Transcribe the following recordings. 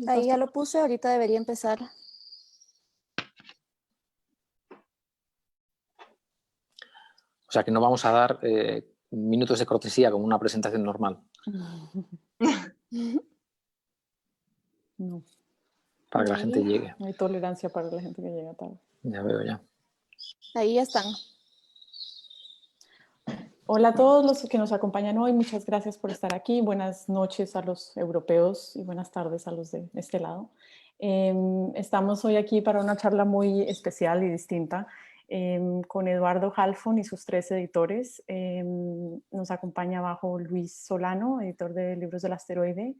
Ahí ya lo puse, ahorita debería empezar. O sea que no vamos a dar minutos de cortesía como una presentación normal. No. Para que la gente llegue. No hay tolerancia para la gente que llega tarde. Ya veo, ya. Ahí ya están. Hola a todos los que nos acompañan hoy. Muchas gracias por estar aquí. Buenas noches a los europeos y buenas tardes a los de este lado. Estamos hoy aquí para una charla muy especial y distinta con Eduardo Halfon y sus 3 editores. Nos acompaña abajo Luis Solano, editor de Libros del Asteroide,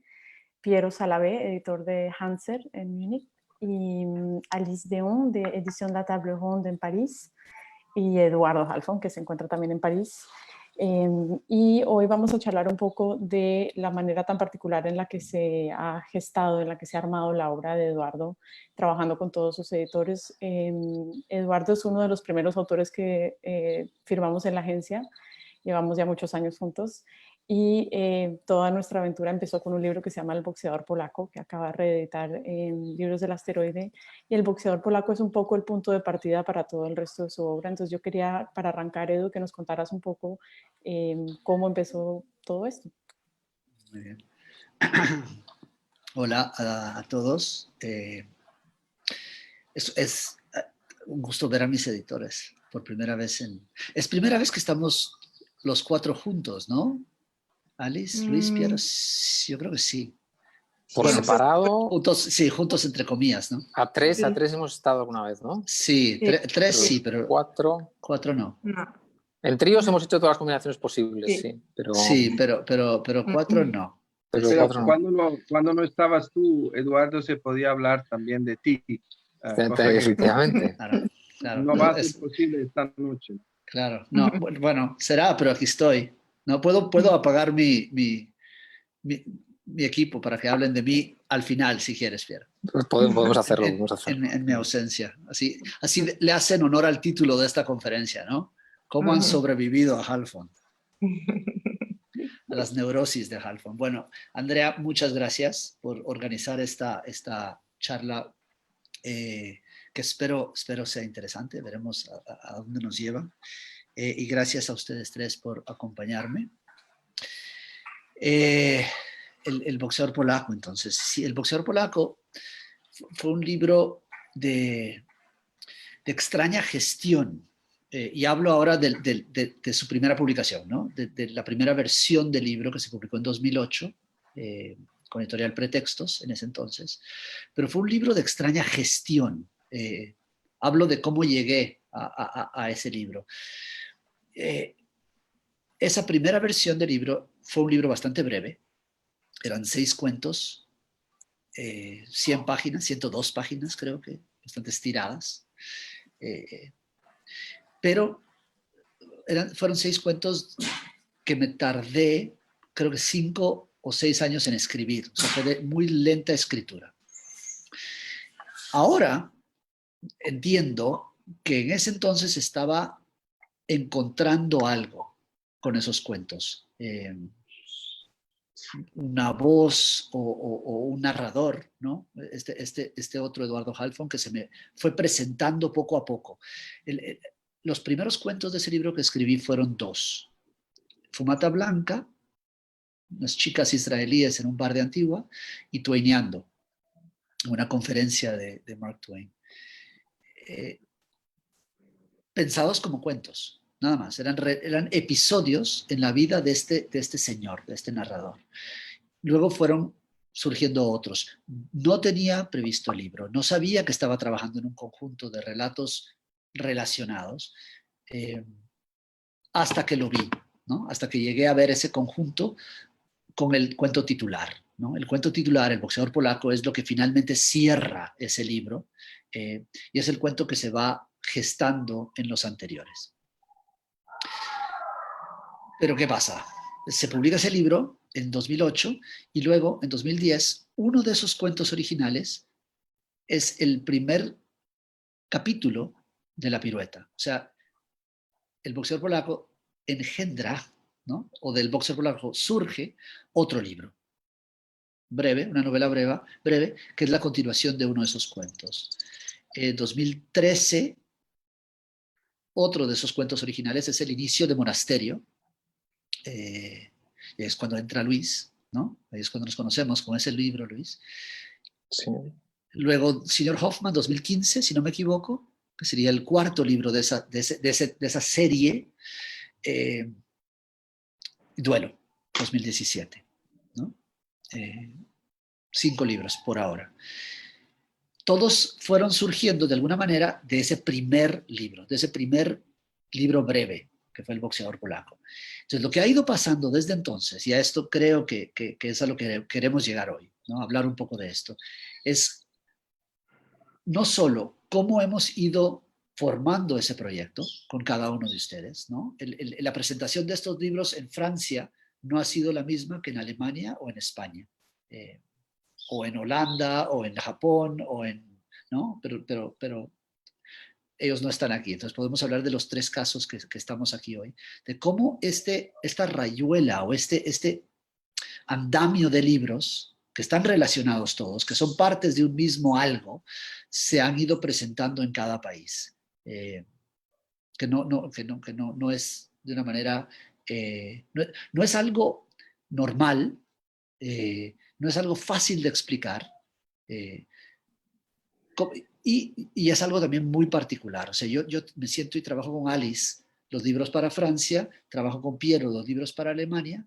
Piero Salavé, editor de Hanser en Múnich, y Alice Deon, de Edición La Table Ronde en París, y Eduardo Halfon, que se encuentra también en París. Y hoy vamos a charlar un poco de la manera tan particular en la que se ha gestado, en la que se ha armado la obra de Eduardo, trabajando con todos sus editores. Eduardo es uno de los primeros autores que firmamos en la agencia, llevamos ya muchos años juntos, y toda nuestra aventura empezó con un libro que se llama El boxeador polaco, que acaba de reeditar en Libros del Asteroide, y El boxeador polaco es un poco el punto de partida para todo el resto de su obra. Entonces yo quería, para arrancar, Edu, que nos contaras un poco cómo empezó todo esto. Muy bien. Hola a todos. Es un gusto ver a mis editores por primera vez. Es primera vez que estamos los 4 juntos, ¿no? Alice, Luis, Piero, yo creo que sí. Por separado. Juntos, sí, juntos entre comillas, ¿no? A tres hemos estado alguna vez, ¿no? Sí, 3 sí, pero 4 no. En tríos hemos hecho todas las combinaciones posibles, sí. Pero, sí, pero 4 no. Pero cuando no estabas tú, Eduardo, se podía hablar también de ti. Efectivamente. Claro, no va a ser posible esta noche. Claro, no, bueno, será, pero aquí estoy. No puedo apagar mi equipo para que hablen de mí al final, si quieres, Pierre. Pues podemos hacerlo. En mi ausencia. Así le hacen honor al título de esta conferencia, ¿no? ¿Cómo han sobrevivido a Halfon? A las neurosis de Halfon. Bueno, Andrea, muchas gracias por organizar esta charla que espero sea interesante. Veremos a dónde nos lleva. Y gracias a ustedes 3 por acompañarme. El boxeador polaco, entonces. Sí, El boxeador polaco fue un libro de extraña gestión. Y hablo ahora de su primera publicación, ¿no? De la primera versión del libro que se publicó en 2008, con editorial Pretextos en ese entonces. Pero fue un libro de extraña gestión. Hablo de cómo llegué a ese libro. Esa primera versión del libro fue un libro bastante breve. Eran 6 cuentos, 100 páginas, 102 páginas creo que, bastante estiradas. Pero fueron 6 cuentos que me tardé, creo que 5 o 6 años en escribir. O sea, fue de muy lenta escritura. Ahora entiendo que en ese entonces estaba encontrando algo con esos cuentos. Una voz o un narrador, ¿no? Este otro Eduardo Halfon que se me fue presentando poco a poco. Los primeros cuentos de ese libro que escribí fueron 2. Fumata Blanca, unas chicas israelíes en un bar de Antigua, y Twainiando, una conferencia de Mark Twain. Pensados como cuentos, nada más. Eran episodios en la vida de este señor, de este narrador. Luego fueron surgiendo otros. No tenía previsto el libro, no sabía que estaba trabajando en un conjunto de relatos relacionados hasta que lo vi, ¿no? Hasta que llegué a ver ese conjunto con el cuento titular, ¿no? El cuento titular, El boxeador polaco, es lo que finalmente cierra ese libro y es el cuento que se va gestando en los anteriores. Pero ¿qué pasa? Se publica ese libro en 2008 y luego en 2010 uno de esos cuentos originales es el primer capítulo de La Pirueta. O sea, el boxeador polaco engendra, ¿no? O del boxeador polaco surge otro libro. breve, una novela breve, que es la continuación de uno de esos cuentos. En 2013, otro de esos cuentos originales es El inicio de Monasterio. Es cuando entra Luis, ¿no? Ahí es cuando nos conocemos con ese libro, Luis. Sí. Luego, Señor Hoffman, 2015, si no me equivoco, que sería el cuarto libro de esa serie. Duelo, 2017, ¿no? 5 libros por ahora. Todos fueron surgiendo de alguna manera de ese primer libro breve, que fue El boxeador polaco. Entonces, lo que ha ido pasando desde entonces, y a esto creo que es a lo que queremos llegar hoy, ¿no? Hablar un poco de esto, es no solo cómo hemos ido formando ese proyecto con cada uno de ustedes, ¿no? La presentación de estos libros en Francia no ha sido la misma que en Alemania o en España, o en Holanda, o en Japón, ¿no? Pero ellos no están aquí. Entonces podemos hablar de los 3 casos que estamos aquí hoy, de cómo esta rayuela o este andamio de libros que están relacionados todos, que son partes de un mismo algo, se han ido presentando en cada país. Que no es de una manera, no es algo normal, no es algo fácil de explicar, y es algo también muy particular. O sea, yo me siento y trabajo con Alice los libros para Francia, trabajo con Piero los libros para Alemania,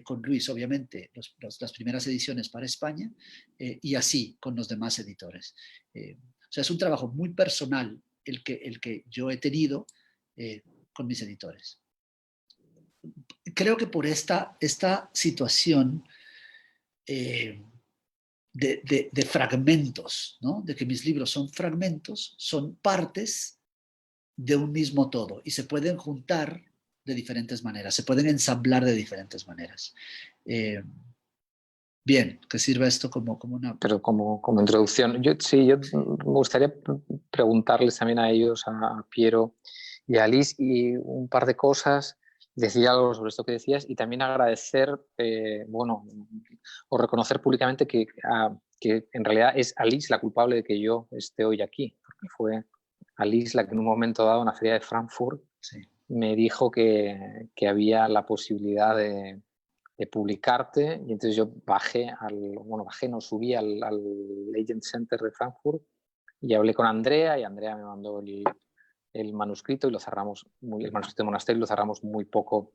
con Luis, obviamente, las primeras ediciones para España, y así con los demás editores. O sea, es un trabajo muy personal el que yo he tenido con mis editores. Creo que por esta situación de fragmentos, ¿no? De que mis libros son fragmentos, son partes de un mismo todo y se pueden juntar de diferentes maneras, se pueden ensamblar de diferentes maneras. Bien, que sirva esto como una... Pero como introducción, yo me gustaría preguntarles también a ellos, a Piero y a Alice, y un par de cosas, decir algo sobre esto que decías, y también agradecer, o reconocer públicamente que en realidad es Alice la culpable de que yo esté hoy aquí, porque fue Alice la que en un momento dado en la feria de Frankfurt me dijo que había la posibilidad de publicarte, y entonces yo subí al Agent Center de Frankfurt y hablé con Andrea, y Andrea me mandó el manuscrito y lo cerramos, el manuscrito de Monasterio lo cerramos muy poco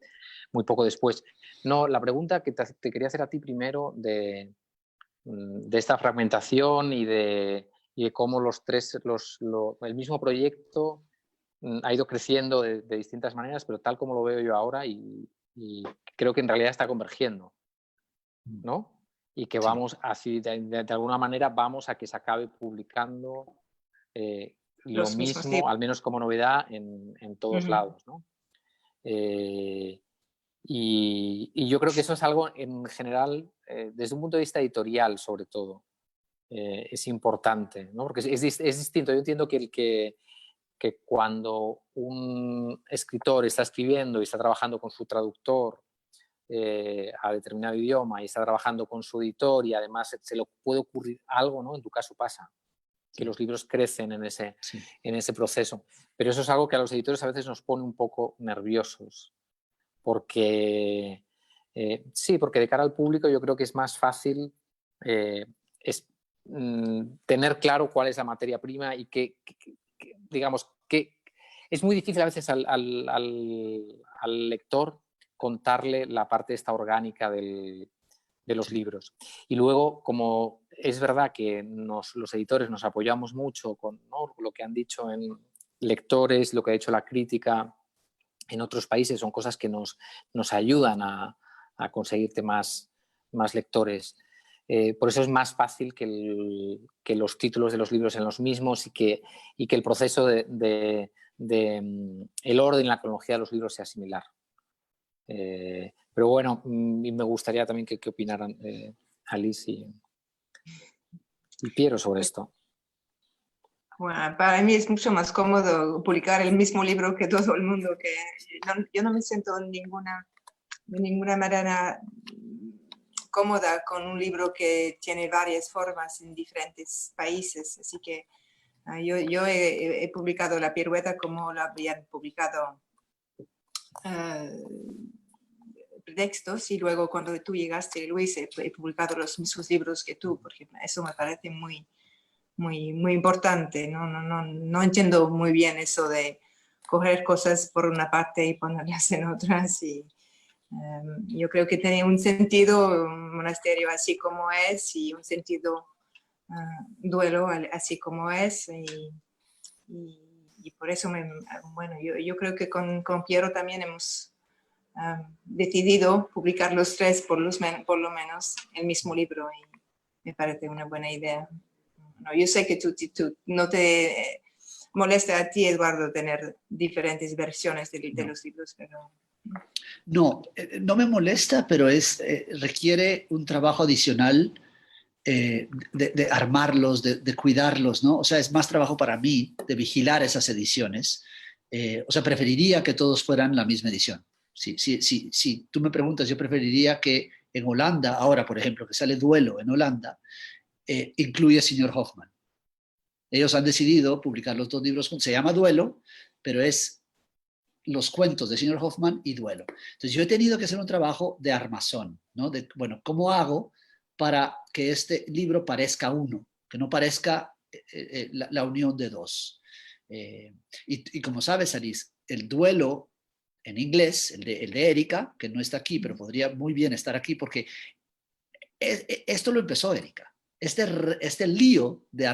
después. No, la pregunta que te quería hacer a ti primero de esta fragmentación y de cómo el mismo proyecto ha ido creciendo de distintas maneras, pero tal como lo veo yo ahora, y creo que en realidad está convergiendo, ¿no? Y que vamos así, de alguna manera, vamos a que se acabe publicando lo mismo, al menos como novedad, en todos lados, ¿no? Y yo creo que eso es algo, en general, desde un punto de vista editorial, sobre todo, es importante, ¿no? Porque es distinto. Yo entiendo que cuando un escritor está escribiendo y está trabajando con su traductor a determinado idioma y está trabajando con su editor, y además se le puede ocurrir algo, ¿no? En tu caso pasa, que los libros crecen en ese proceso. Pero eso es algo que a los editores a veces nos pone un poco nerviosos, porque porque de cara al público yo creo que es más fácil tener claro cuál es la materia prima, y digamos que es muy difícil a veces al lector contarle la parte esta orgánica de los libros. Y luego, como es verdad que los editores nos apoyamos mucho con, ¿no?, lo que han dicho en lectores, lo que ha hecho la crítica en otros países, son cosas que nos ayudan a conseguirte más lectores. Por eso es más fácil que los títulos de los libros sean los mismos, y que el proceso el orden y la cronología de los libros sea similar. Pero bueno, me gustaría también que opinaran Alice y Piero sobre esto. Bueno, para mí es mucho más cómodo publicar el mismo libro que todo el mundo, yo no me siento de ninguna manera cómoda con un libro que tiene varias formas en diferentes países. Así que yo he publicado La Pirueta como lo habían publicado Pretextos, y luego cuando tú llegaste, Luis, he publicado los mismos libros que tú, porque eso me parece muy importante. No entiendo muy bien eso de coger cosas por una parte y ponerlas en otras. Y yo creo que tiene un sentido un monasterio así como es, y un sentido duelo así como es. Y por eso, bueno, yo creo que con Piero también hemos decidido publicar los tres, por lo menos, el mismo libro, y me parece una buena idea. No, yo sé que tú no te molesta a ti, Eduardo, tener diferentes versiones de los libros, pero... No, no me molesta, pero requiere un trabajo adicional de armarlos, de cuidarlos, ¿no? O sea, es más trabajo para mí de vigilar esas ediciones. O sea, preferiría que todos fueran la misma edición. Si tú me preguntas, yo preferiría que en Holanda, ahora, por ejemplo, que sale Duelo en Holanda, incluye Señor Hoffman. Ellos han decidido publicar los dos libros juntos. Se llama Duelo, pero es los cuentos de Señor Hoffman y Duelo. Entonces yo he tenido que hacer un trabajo de armazón, ¿no? Bueno, ¿cómo hago para que este libro parezca uno? Que no parezca la unión de dos. Y como sabes, Alice, el Duelo en inglés, el de Erika, que no está aquí, pero podría muy bien estar aquí, porque esto lo empezó Erika. Este lío de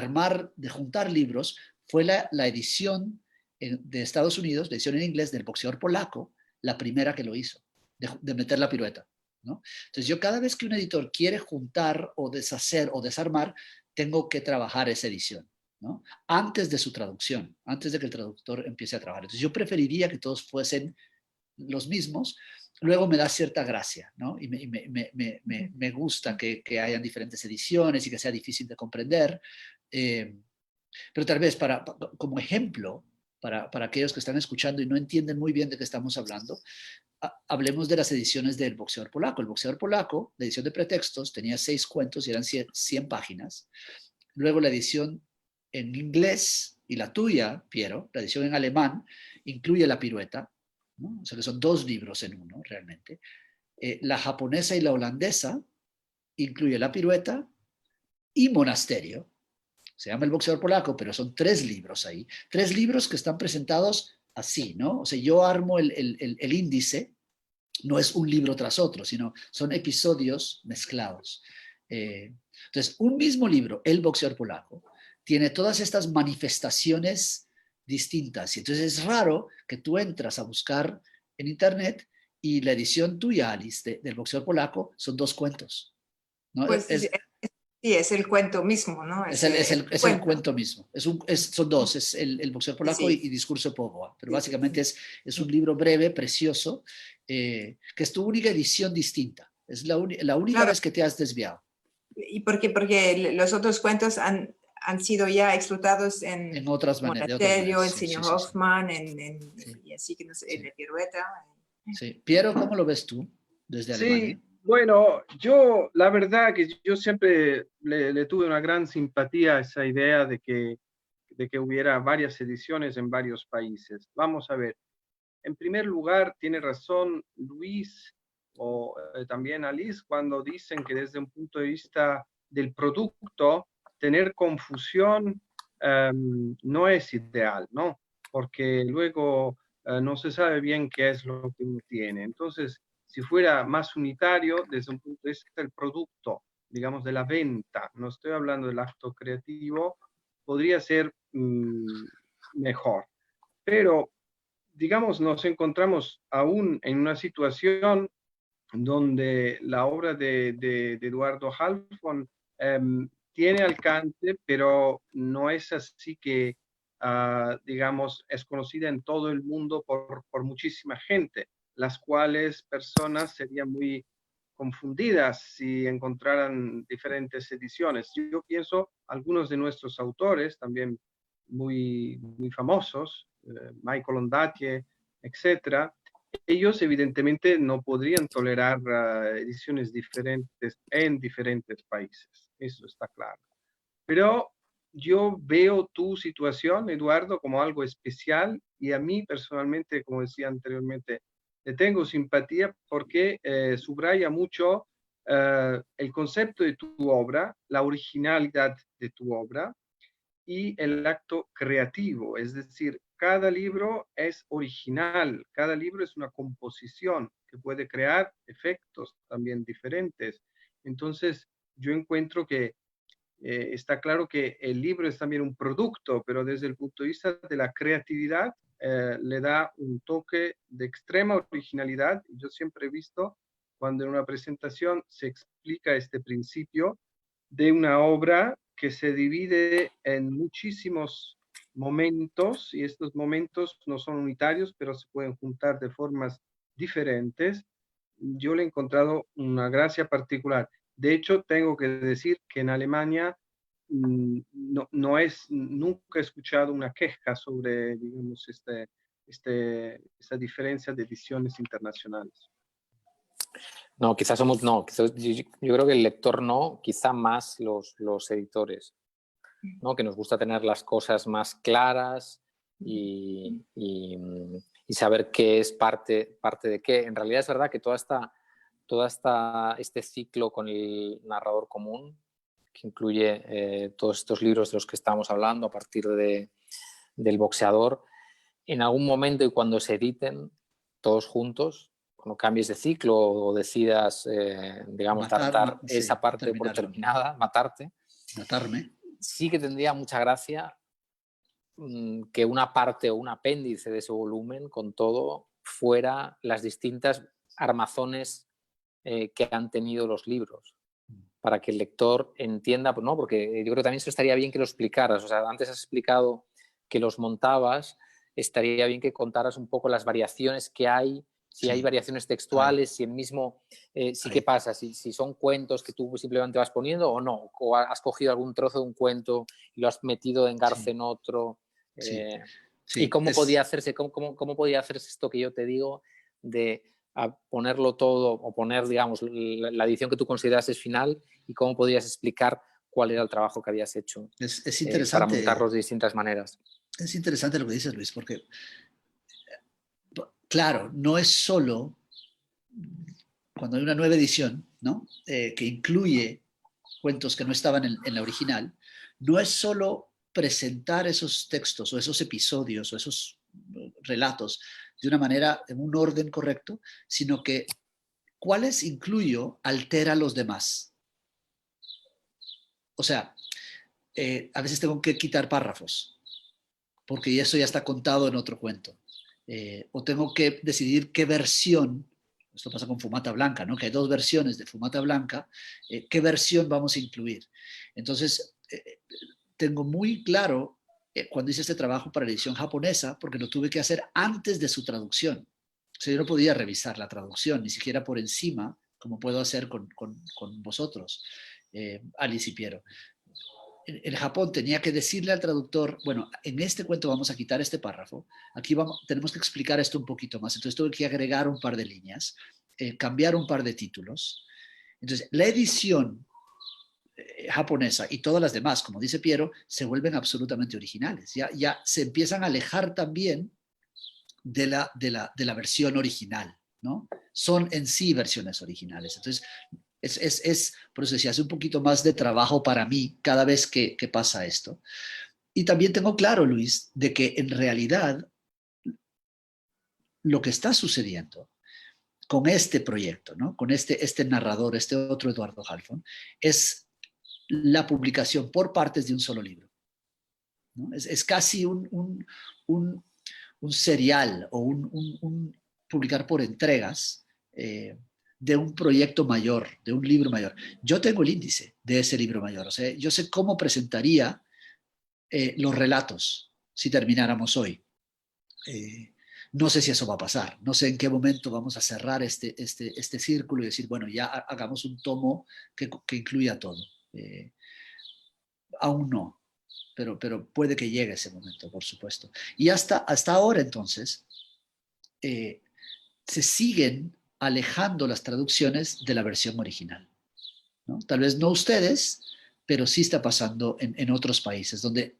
juntar libros fue la edición de Estados Unidos, la edición en inglés del boxeador polaco, la primera que lo hizo, de meter la pirueta, ¿no? Entonces yo cada vez que un editor quiere juntar o deshacer o desarmar, tengo que trabajar esa edición, ¿no? Antes de su traducción, antes de que el traductor empiece a trabajar. Entonces yo preferiría que todos fuesen los mismos. Luego me da cierta gracia, ¿no? Y me gusta que hayan diferentes ediciones y que sea difícil de comprender. Pero tal vez como ejemplo, para aquellos que están escuchando y no entienden muy bien de qué estamos hablando, hablemos de las ediciones del boxeador polaco. El boxeador polaco, la edición de Pretextos, tenía 6 cuentos y eran 100 páginas. Luego la edición en inglés y la tuya, Piero, la edición en alemán, incluye la pirueta, ¿no? O sea que son 2 libros en uno realmente. La japonesa y la holandesa incluye la pirueta y monasterio. Se llama El boxeador polaco, pero son 3 libros ahí. 3 libros que están presentados así, ¿no? O sea, yo armo el índice, no es un libro tras otro, sino son episodios mezclados. Entonces, un mismo libro, El boxeador polaco, tiene todas estas manifestaciones distintas. Y entonces es raro que tú entras a buscar en internet y la edición tuya, Alice, del boxeador polaco, son 2 cuentos, ¿no? Pues sí, es el cuento mismo, ¿no? Es el cuento mismo. Son 2, es el boxeador polaco sí. y Discurso de Póvoa. Pero básicamente es un libro breve, precioso, que es tu única edición distinta. Es la única vez que te has desviado. ¿Y por qué? Porque los otros cuentos han sido ya explotados en otras maneras. Monasterio, en Señor Hoffman, Sí. y así que no sé, en La Pirueta. Sí. Piero, ¿cómo lo ves tú desde Alemania? Sí, bueno, yo la verdad que yo siempre le tuve una gran simpatía a esa idea de que hubiera varias ediciones en varios países. Vamos a ver, en primer lugar, tiene razón Luis o también Alice cuando dicen que desde un punto de vista del producto, tener confusión no es ideal, ¿no? Porque luego no se sabe bien qué es lo que uno tiene. Entonces, si fuera más unitario desde un punto de vista del producto, digamos de la venta, no estoy hablando del acto creativo, podría ser mejor. Pero, digamos, nos encontramos aún en una situación donde la obra de Eduardo Halfon tiene alcance, pero no es así que, digamos, es conocida en todo el mundo por muchísima gente, las cuales personas serían muy confundidas si encontraran diferentes ediciones. Yo pienso, algunos de nuestros autores, también muy famosos, Michael Ondaatje, etcétera, ellos evidentemente no podrían tolerar ediciones diferentes en diferentes países, eso está claro. Pero yo veo tu situación, Eduardo, como algo especial y a mí personalmente, como decía anteriormente, le tengo simpatía porque subraya mucho el concepto de tu obra, la originalidad de tu obra y el acto creativo, es decir, cada libro es original, cada libro es una composición que puede crear efectos también diferentes. Entonces, yo encuentro que está claro que el libro es también un producto, pero desde el punto de vista de la creatividad, le da un toque de extrema originalidad. Yo siempre he visto cuando en una presentación se explica este principio de una obra que se divide en muchísimos momentos y estos momentos no son unitarios, pero se pueden juntar de formas diferentes. Yo le he encontrado una gracia particular. De hecho, tengo que decir que en Alemania nunca he escuchado una queja sobre, digamos, esta diferencia de ediciones internacionales. No, quizás somos, no, quizás, yo creo que el lector no, quizá más los editores, ¿no? Que nos gusta tener las cosas más claras y saber qué es parte de qué. En realidad es verdad que este ciclo con el narrador común, que incluye todos estos libros de los que estamos hablando a partir del boxeador, en algún momento y cuando se editen todos juntos, cuando cambies de ciclo o decidas, digamos, dar esa parte por terminada, matarme, sí que tendría mucha gracia que una parte o un apéndice de ese volumen con todo fuera las distintas armazones que han tenido los libros, para que el lector entienda, pues no, porque yo creo que también eso estaría bien que lo explicaras. O sea, antes has explicado que los montabas, estaría bien que contaras un poco las variaciones que hay, si hay variaciones textuales, si el mismo, qué pasa, si son cuentos que tú simplemente vas poniendo o no, o has cogido algún trozo de un cuento y lo has metido de engarce en otro. ¿Y cómo podía hacerse, cómo podía hacerse esto que yo te digo de ponerlo todo o poner, digamos, la edición que tú consideras es final y cómo podrías explicar cuál era el trabajo que habías hecho es interesante, para montarlos de distintas maneras? Es interesante lo que dices, Luis, porque, claro, no es solo cuando hay una nueva edición, ¿no? Que incluye cuentos que no estaban en la original, no es solo presentar esos textos o esos episodios o esos relatos de una manera, en un orden correcto, sino que cuáles incluyo altera a los demás. O sea, a veces tengo que quitar párrafos, porque eso ya está contado en otro cuento. O tengo que decidir qué versión, esto pasa con Fumata Blanca, ¿no? Que hay dos versiones de Fumata Blanca, qué versión vamos a incluir. Entonces, tengo muy claro cuando hice este trabajo para la edición japonesa, porque lo tuve que hacer antes de su traducción. O sea, yo no podía revisar la traducción, ni siquiera por encima, como puedo hacer con vosotros, Alice y Piero. En Japón tenía que decirle al traductor, bueno, en este cuento vamos a quitar este párrafo, aquí tenemos que explicar esto un poquito más, entonces tuve que agregar un par de líneas, cambiar un par de títulos. Entonces, la edición japonesa y todas las demás, como dice Piero, se vuelven absolutamente originales, ya se empiezan a alejar también de la versión original, ¿no? Son en sí versiones originales. Entonces, por eso decía, hace un poquito más de trabajo para mí cada vez que pasa esto. Y también tengo claro, Luis, de que en realidad lo que está sucediendo con este proyecto, ¿no? Con este narrador, este otro Eduardo Halfon, es la publicación por partes de un solo libro, ¿no? Es casi un serial o un publicar por entregas de un proyecto mayor, de un libro mayor. Yo tengo el índice de ese libro mayor, o sea, yo sé cómo presentaría los relatos si termináramos hoy. No sé si eso va a pasar, no sé en qué momento vamos a cerrar este círculo y decir, bueno, ya hagamos un tomo que incluya todo. Aún no, pero puede que llegue ese momento, por supuesto. Y hasta ahora, entonces, se siguen alejando las traducciones de la versión original, ¿no? Tal vez no ustedes, pero sí está pasando en otros países, donde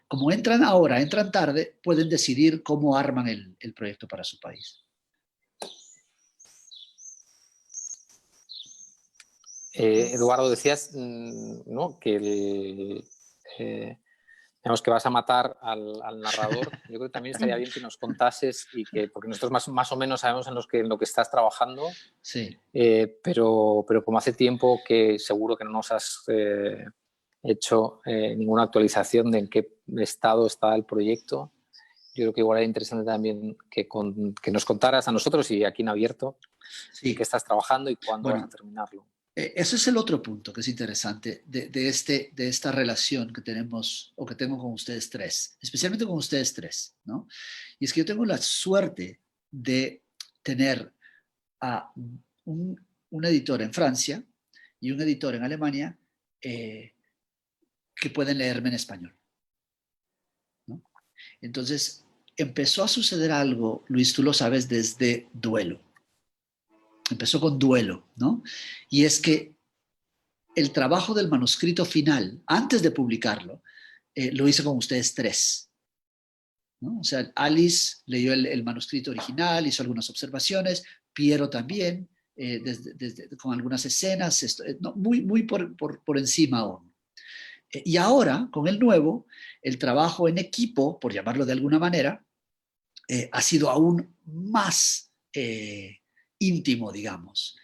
como entran ahora, entran tarde, pueden decidir cómo arman el proyecto para su país. Eduardo, decías, ¿no?, que digamos que vas a matar al narrador. Yo creo que también estaría bien que nos contases, porque nosotros más o menos sabemos en lo que estás trabajando, Sí. pero como hace tiempo que seguro que no nos has hecho ninguna actualización de en qué estado está el proyecto, yo creo que igual era interesante también que nos contaras a nosotros y aquí en abierto Sí. en qué estás trabajando y cuándo Bueno, vas a terminarlo. Eso es el otro punto que es interesante de esta relación que tenemos o que tengo con ustedes tres, especialmente con ustedes tres, ¿no? Y es que yo tengo la suerte de tener a un editor en Francia y un editor en Alemania que pueden leerme en español, ¿no? Entonces, empezó a suceder algo, Luis, tú lo sabes, desde Duelo. Empezó con Duelo, ¿no? Y es que el trabajo del manuscrito final, antes de publicarlo, lo hice con ustedes tres, ¿no? O sea, Alice leyó el manuscrito original, hizo algunas observaciones, Piero también, con algunas escenas, no, muy por encima aún. Y ahora, con el nuevo, el trabajo en equipo, por llamarlo de alguna manera, ha sido aún más íntimo, digamos.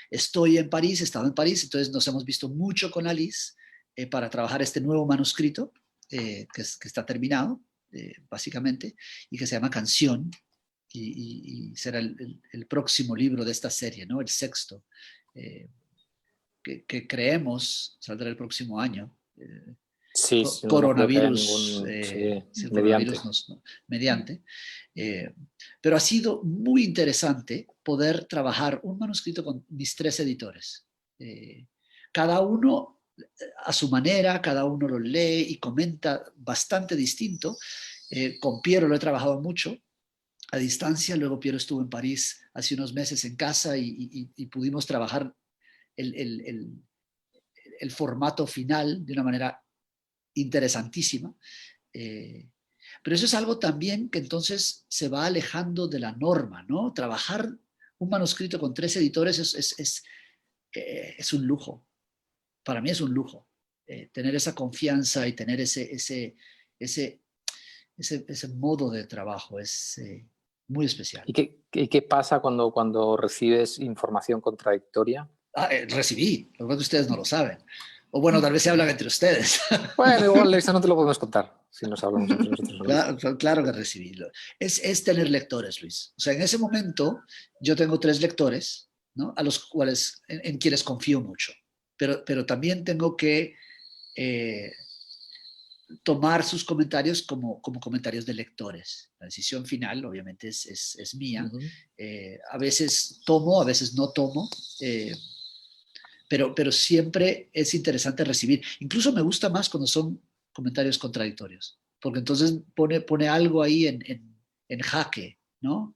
Estoy en París, he estado en París, entonces nos hemos visto mucho con Alice para trabajar este nuevo manuscrito que está terminado, básicamente, y que se llama Canción, y será el próximo libro de esta serie, ¿no? El sexto, que creemos saldrá el próximo año. Sí, no creo que haya Coronavirus, ningún sí, el mediante. coronavirus mediante. Pero ha sido muy interesante poder trabajar un manuscrito con mis tres editores. Cada uno a su manera, cada uno lo lee y comenta bastante distinto. Con Piero lo he trabajado mucho a distancia, luego Piero estuvo en París hace unos meses en casa y pudimos trabajar el formato final de una manera interesantísima. Pero eso es algo también que entonces se va alejando de la norma, ¿no? Trabajar un manuscrito con tres editores es un lujo. Para mí es un lujo. Tener esa confianza y tener ese modo de trabajo es muy especial. ¿Y qué pasa cuando recibes información contradictoria? Recibí, lo que ustedes no lo saben. O bueno, tal vez se hablan entre ustedes. Bueno, igual eso no te lo podemos contar si nos hablamos entre nosotros. Claro que recibí. Es tener lectores, Luis. O sea, en ese momento yo tengo tres lectores, ¿no? A los cuales, en quienes confío mucho. Pero también tengo que tomar sus comentarios como comentarios de lectores. La decisión final, obviamente, es mía. A veces tomo, a veces no tomo. Pero siempre es interesante recibir. Incluso me gusta más cuando son comentarios contradictorios, porque entonces pone algo ahí en jaque, ¿no?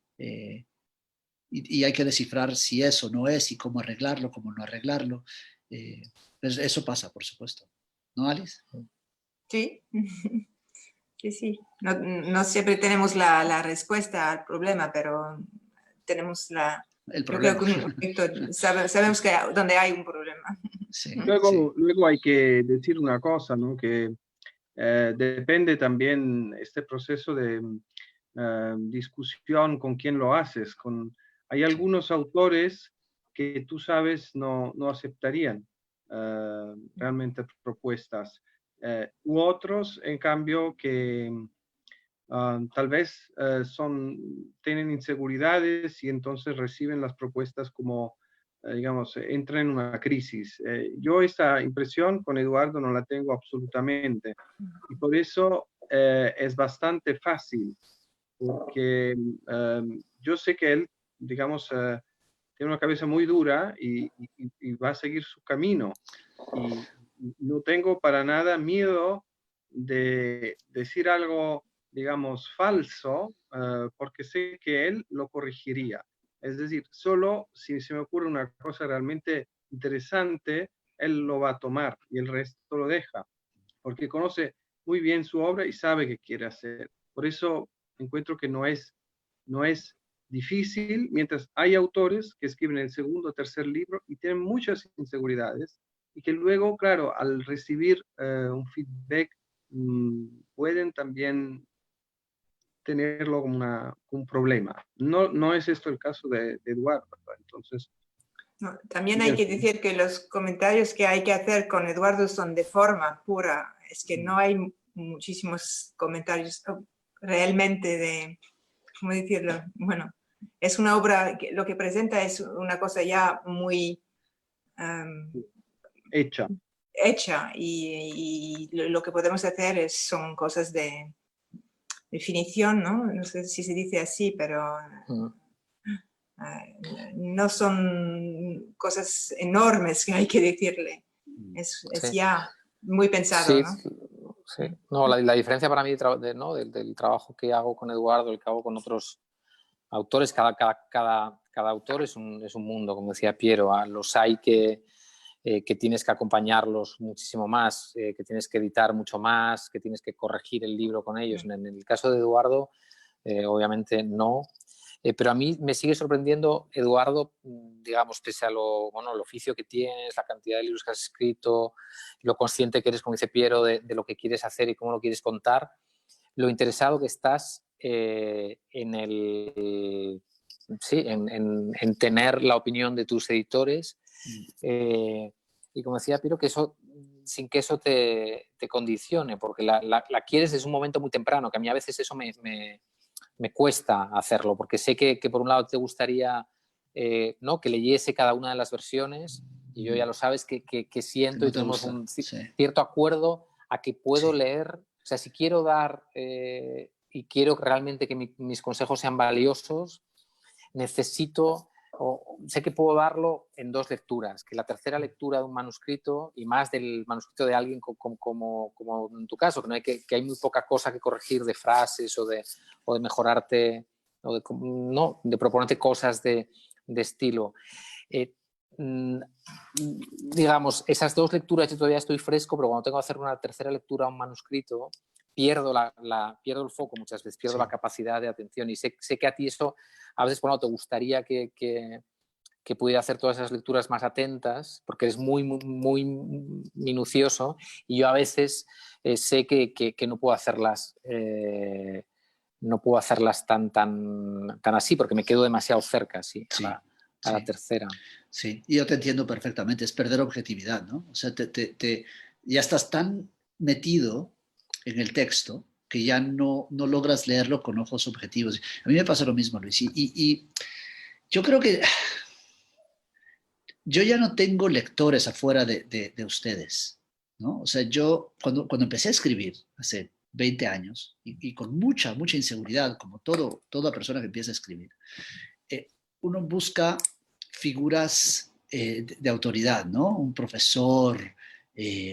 Y hay que descifrar si eso no es y cómo arreglarlo, cómo no arreglarlo. Pues eso pasa, por supuesto. ¿No, Alice? Sí, sí. No siempre tenemos la respuesta al problema, pero tenemos el problema. problema. Yo creo que sabemos que donde hay un problema. Sí, Luego hay que decir una cosa, ¿no? Que depende también este proceso de discusión con quién lo haces. Hay algunos autores que tú sabes no aceptarían realmente propuestas, u otros, en cambio, que tal vez tienen inseguridades y entonces reciben las propuestas como, digamos, entran en una crisis. Yo esta impresión con Eduardo no la tengo absolutamente y por eso es bastante fácil, porque yo sé que él, digamos, tiene una cabeza muy dura y va a seguir su camino. Y no tengo para nada miedo de decir algo, digamos, falso, porque sé que él lo corregiría. Es decir, solo si se me ocurre una cosa realmente interesante, él lo va a tomar y el resto lo deja, porque conoce muy bien su obra y sabe qué quiere hacer. Por eso encuentro que no es difícil, mientras hay autores que escriben el segundo o tercer libro y tienen muchas inseguridades y que luego, claro, al recibir un feedback, pueden también tenerlo como un problema. No es esto el caso de Eduardo, ¿verdad? Entonces, no, también hay que decir que los comentarios que hay que hacer con Eduardo son de forma pura. Es que no hay muchísimos comentarios realmente de, ¿cómo decirlo? Bueno, es una obra que lo que presenta es una cosa ya muy hecha. Y lo que podemos hacer son cosas de definición, ¿no? No sé si se dice así, pero no son cosas enormes que hay que decirle. Es Sí. ya muy pensado, Sí, ¿no? sí. No, la diferencia para mí ¿no? del trabajo que hago con Eduardo, el que hago con otros autores, cada autor es un mundo, como decía Piero. Los hay que tienes que acompañarlos muchísimo más, que tienes que editar mucho más, que tienes que corregir el libro con ellos. En el caso de Eduardo, obviamente no. Pero a mí me sigue sorprendiendo, Eduardo, digamos, pese a el oficio que tienes, la cantidad de libros que has escrito, lo consciente que eres, como dice Piero, de lo que quieres hacer y cómo lo quieres contar, lo interesado que estás en tener la opinión de tus editores. Y como decía Piero, que eso, sin que eso te condicione, porque la quieres desde un momento muy temprano, que a mí a veces eso me cuesta hacerlo, porque sé que por un lado te gustaría ¿no? que leyese cada una de las versiones, y yo ya lo sabes que siento no y tenemos gusta. un Sí. cierto acuerdo a que puedo Sí. leer, o sea, si quiero dar y quiero realmente que mis consejos sean valiosos, necesito, o sé que puedo darlo en 2 lecturas, que la tercera lectura de un manuscrito, y más del manuscrito de alguien como en tu caso, que hay muy poca cosa que corregir de frases o de mejorarte, o de proponerte cosas de estilo. Digamos, esas 2 lecturas yo todavía estoy fresco, pero cuando tengo que hacer una tercera lectura a un manuscrito, pierdo el foco muchas veces, pierdo la capacidad de atención, y sé que a ti eso a veces te gustaría que pudiera hacer todas esas lecturas más atentas, porque eres muy, muy, muy minucioso, y yo a veces sé que no puedo hacerlas tan así, porque me quedo demasiado cerca a la tercera. Sí, y yo te entiendo perfectamente, es perder objetividad, ¿no? O sea, ya estás tan metido en el texto que ya no logras leerlo con ojos objetivos. A mí me pasa lo mismo, Luis, y yo creo que yo ya no tengo lectores afuera de ustedes, ¿no? O sea, yo cuando empecé a escribir hace 20 años y con mucha inseguridad, como toda persona que empieza a escribir, uno busca figuras de autoridad, ¿no? Un profesor,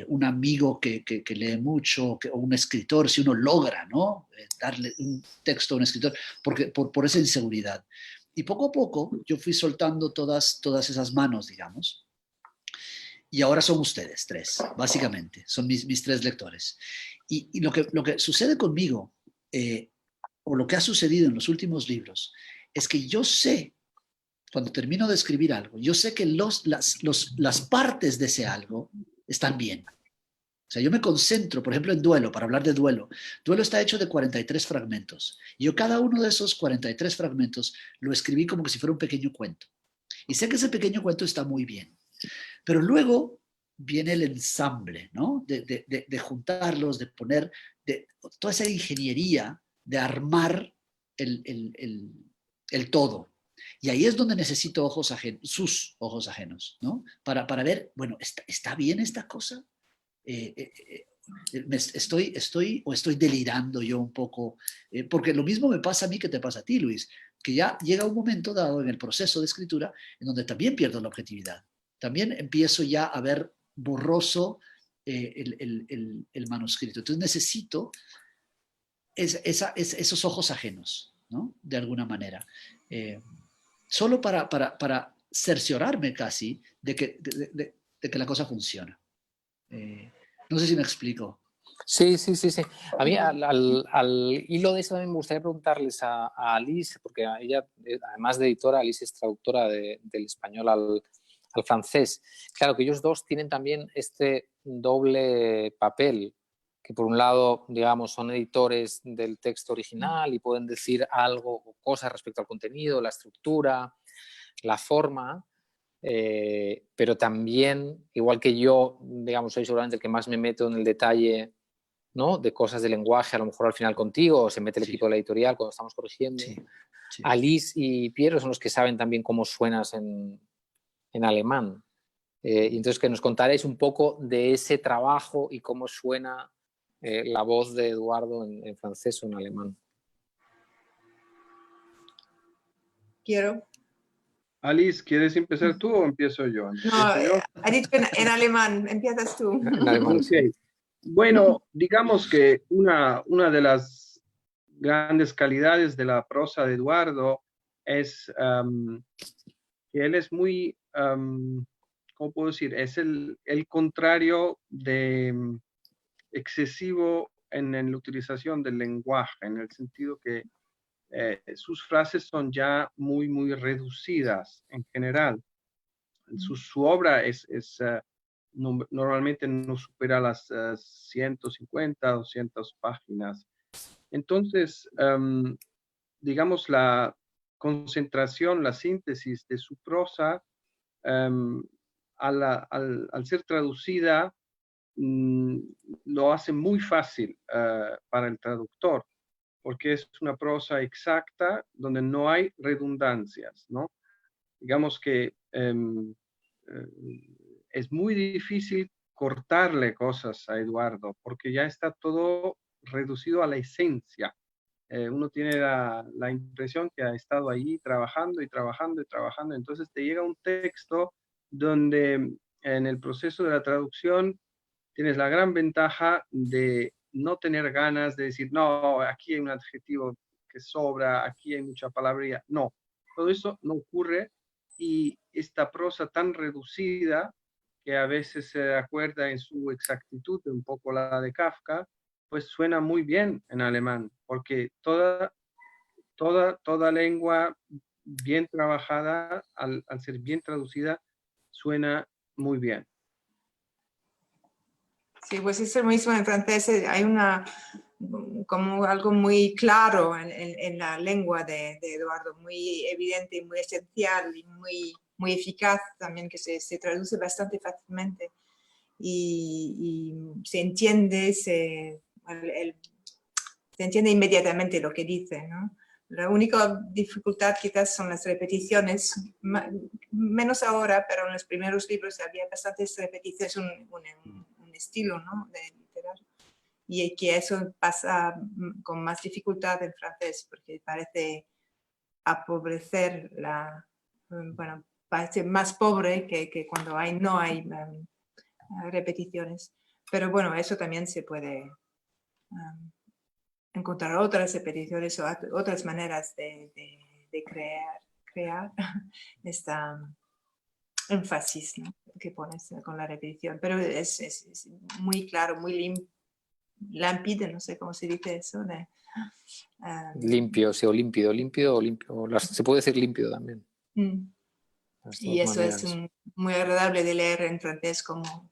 un amigo que lee mucho, o un escritor, si uno logra, ¿no? Darle un texto a un escritor, porque por esa inseguridad. Y poco a poco yo fui soltando todas esas manos, digamos, y ahora son ustedes 3, básicamente, son mis 3 lectores. Y lo que sucede conmigo, o lo que ha sucedido en los últimos libros, es que yo sé, cuando termino de escribir algo, yo sé que las partes de ese algo están bien. O sea, yo me concentro, por ejemplo, en Duelo, para hablar de Duelo. Duelo está hecho de 43 fragmentos. Y yo cada uno de esos 43 fragmentos lo escribí como que si fuera un pequeño cuento. Y sé que ese pequeño cuento está muy bien. Pero luego viene el ensamble, ¿no? De juntarlos, de poner, toda esa ingeniería de armar el todo. Y ahí es donde necesito sus ojos ajenos, ¿no? Para ver, bueno, ¿está bien esta cosa? Estoy delirando yo un poco, porque lo mismo me pasa a mí que te pasa a ti, Luis, que ya llega un momento dado en el proceso de escritura en donde también pierdo la objetividad. También empiezo ya a ver borroso el manuscrito. Entonces necesito esos ojos ajenos, ¿no? De alguna manera. solo para cerciorarme casi de que la cosa funciona. No sé si me explico. Sí. A mí al hilo de eso también me gustaría preguntarles a Alice, porque ella, además de editora, Alice es traductora del español al francés. Claro que ellos dos tienen también este doble papel, que por un lado, digamos, son editores del texto original y pueden decir algo o cosas respecto al contenido, la estructura, la forma, pero también, igual que yo, digamos, soy seguramente el que más me meto en el detalle, ¿no?, de cosas de lenguaje, a lo mejor al final contigo, o se mete el equipo de la editorial cuando estamos corrigiendo. Sí. Alice y Piero son los que saben también cómo suenas en alemán. Y entonces que nos contaréis un poco de ese trabajo y cómo suena la voz de Eduardo en francés o en alemán. Quiero. Alice, ¿quieres empezar tú o empiezo yo? No, ha dicho en alemán, empiezas tú. En alemán, Ok. sí. Bueno, digamos que una de las grandes calidades de la prosa de Eduardo es que él es muy, ¿cómo puedo decir? Es el contrario de excesivo en la utilización del lenguaje, en el sentido que sus frases son ya muy reducidas en general. Su obra normalmente no supera las 150, 200 páginas. Entonces, digamos, la concentración, la síntesis de su prosa, al ser traducida, lo hace muy fácil para el traductor, porque es una prosa exacta donde no hay redundancias, ¿no? Digamos que es muy difícil cortarle cosas a Eduardo, porque ya está todo reducido a la esencia. Uno tiene la impresión que ha estado ahí trabajando, entonces te llega un texto donde en el proceso de la traducción tienes la gran ventaja de no tener ganas de decir, no, aquí hay un adjetivo que sobra, aquí hay mucha palabrería. No, todo eso no ocurre, y esta prosa tan reducida, que a veces se acuerda en su exactitud de un poco la de Kafka, pues suena muy bien en alemán, porque toda lengua bien trabajada, al ser bien traducida, suena muy bien. Sí, pues es lo mismo en francés, hay como algo muy claro en la lengua de Eduardo, muy evidente y muy esencial y muy eficaz también, que se traduce bastante fácilmente y se entiende, se entiende inmediatamente lo que dice, ¿no? La única dificultad quizás son las repeticiones, menos ahora, pero en los primeros libros había bastantes repeticiones, un estilo, ¿no?, de literario, y que eso pasa con más dificultad en francés, porque parece empobrecer bueno, parece más pobre que cuando no hay repeticiones. Pero bueno, eso también se puede encontrar otras repeticiones o otras maneras de crear esta énfasis, ¿no?, que pones con la repetición. Pero es muy claro, muy límpido, no sé cómo se dice eso. Limpio, sí, o límpido, se puede decir límpido también. Y eso es muy agradable de leer en francés, como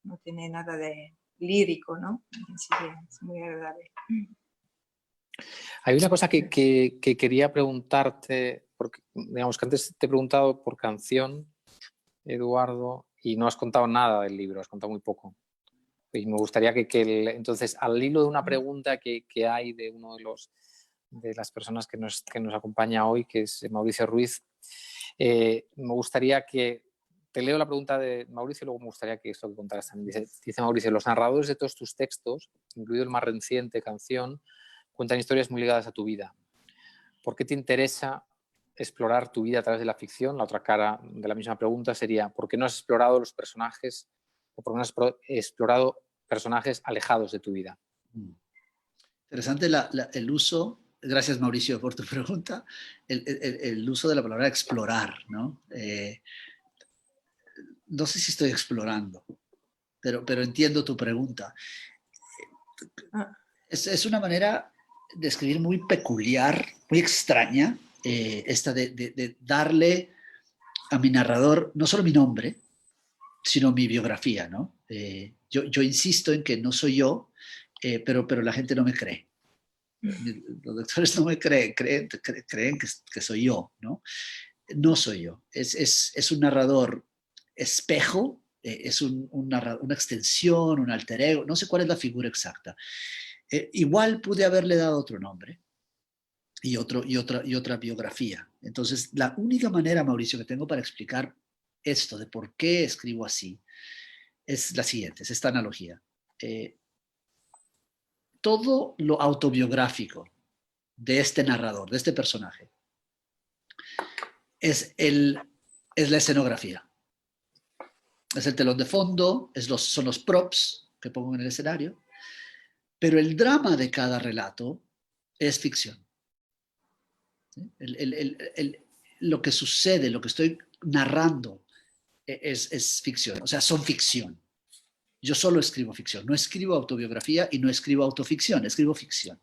no tiene nada de lírico, ¿no? Así que es muy agradable. Hay una cosa que quería preguntarte, porque digamos que antes te he preguntado por canción, Eduardo, y no has contado nada del libro, has contado muy poco. Y me gustaría entonces, al hilo de una pregunta que hay de uno de las personas que nos acompaña hoy, que es Mauricio Ruiz, me gustaría que te leo la pregunta de Mauricio y luego me gustaría que esto que contaras también. Dice Mauricio: los narradores de todos tus textos, incluido el más reciente, Canción, cuentan historias muy ligadas a tu vida. ¿Por qué te interesa explorar tu vida a través de la ficción? La otra cara de la misma pregunta sería: ¿por qué no has explorado los personajes o por qué no has explorado personajes alejados de tu vida? Interesante el uso gracias Mauricio por tu pregunta, el uso de la palabra explorar, ¿no? No sé si estoy explorando, pero entiendo tu pregunta. Es una manera de escribir muy peculiar, muy extraña, esta de darle a mi narrador no solo mi nombre, sino mi biografía, ¿no? Yo insisto en que no soy yo, pero la gente no me cree. Los lectores no me creen, creen que soy yo, ¿no? No soy yo. Es un narrador espejo, es una extensión, un alter ego, no sé cuál es la figura exacta. Igual pude haberle dado otro nombre y otra biografía. Entonces, la única manera, Mauricio, que tengo para explicar esto de por qué escribo así es la siguiente, es esta analogía. Todo lo autobiográfico de este narrador, de este personaje, es la escenografía. Es el telón de fondo, son los props que pongo en el escenario, pero el drama de cada relato es ficción. ¿Sí? Lo que sucede, lo que estoy narrando es ficción, o sea, son ficción. Yo solo escribo ficción, no escribo autobiografía y no escribo autoficción, escribo ficción.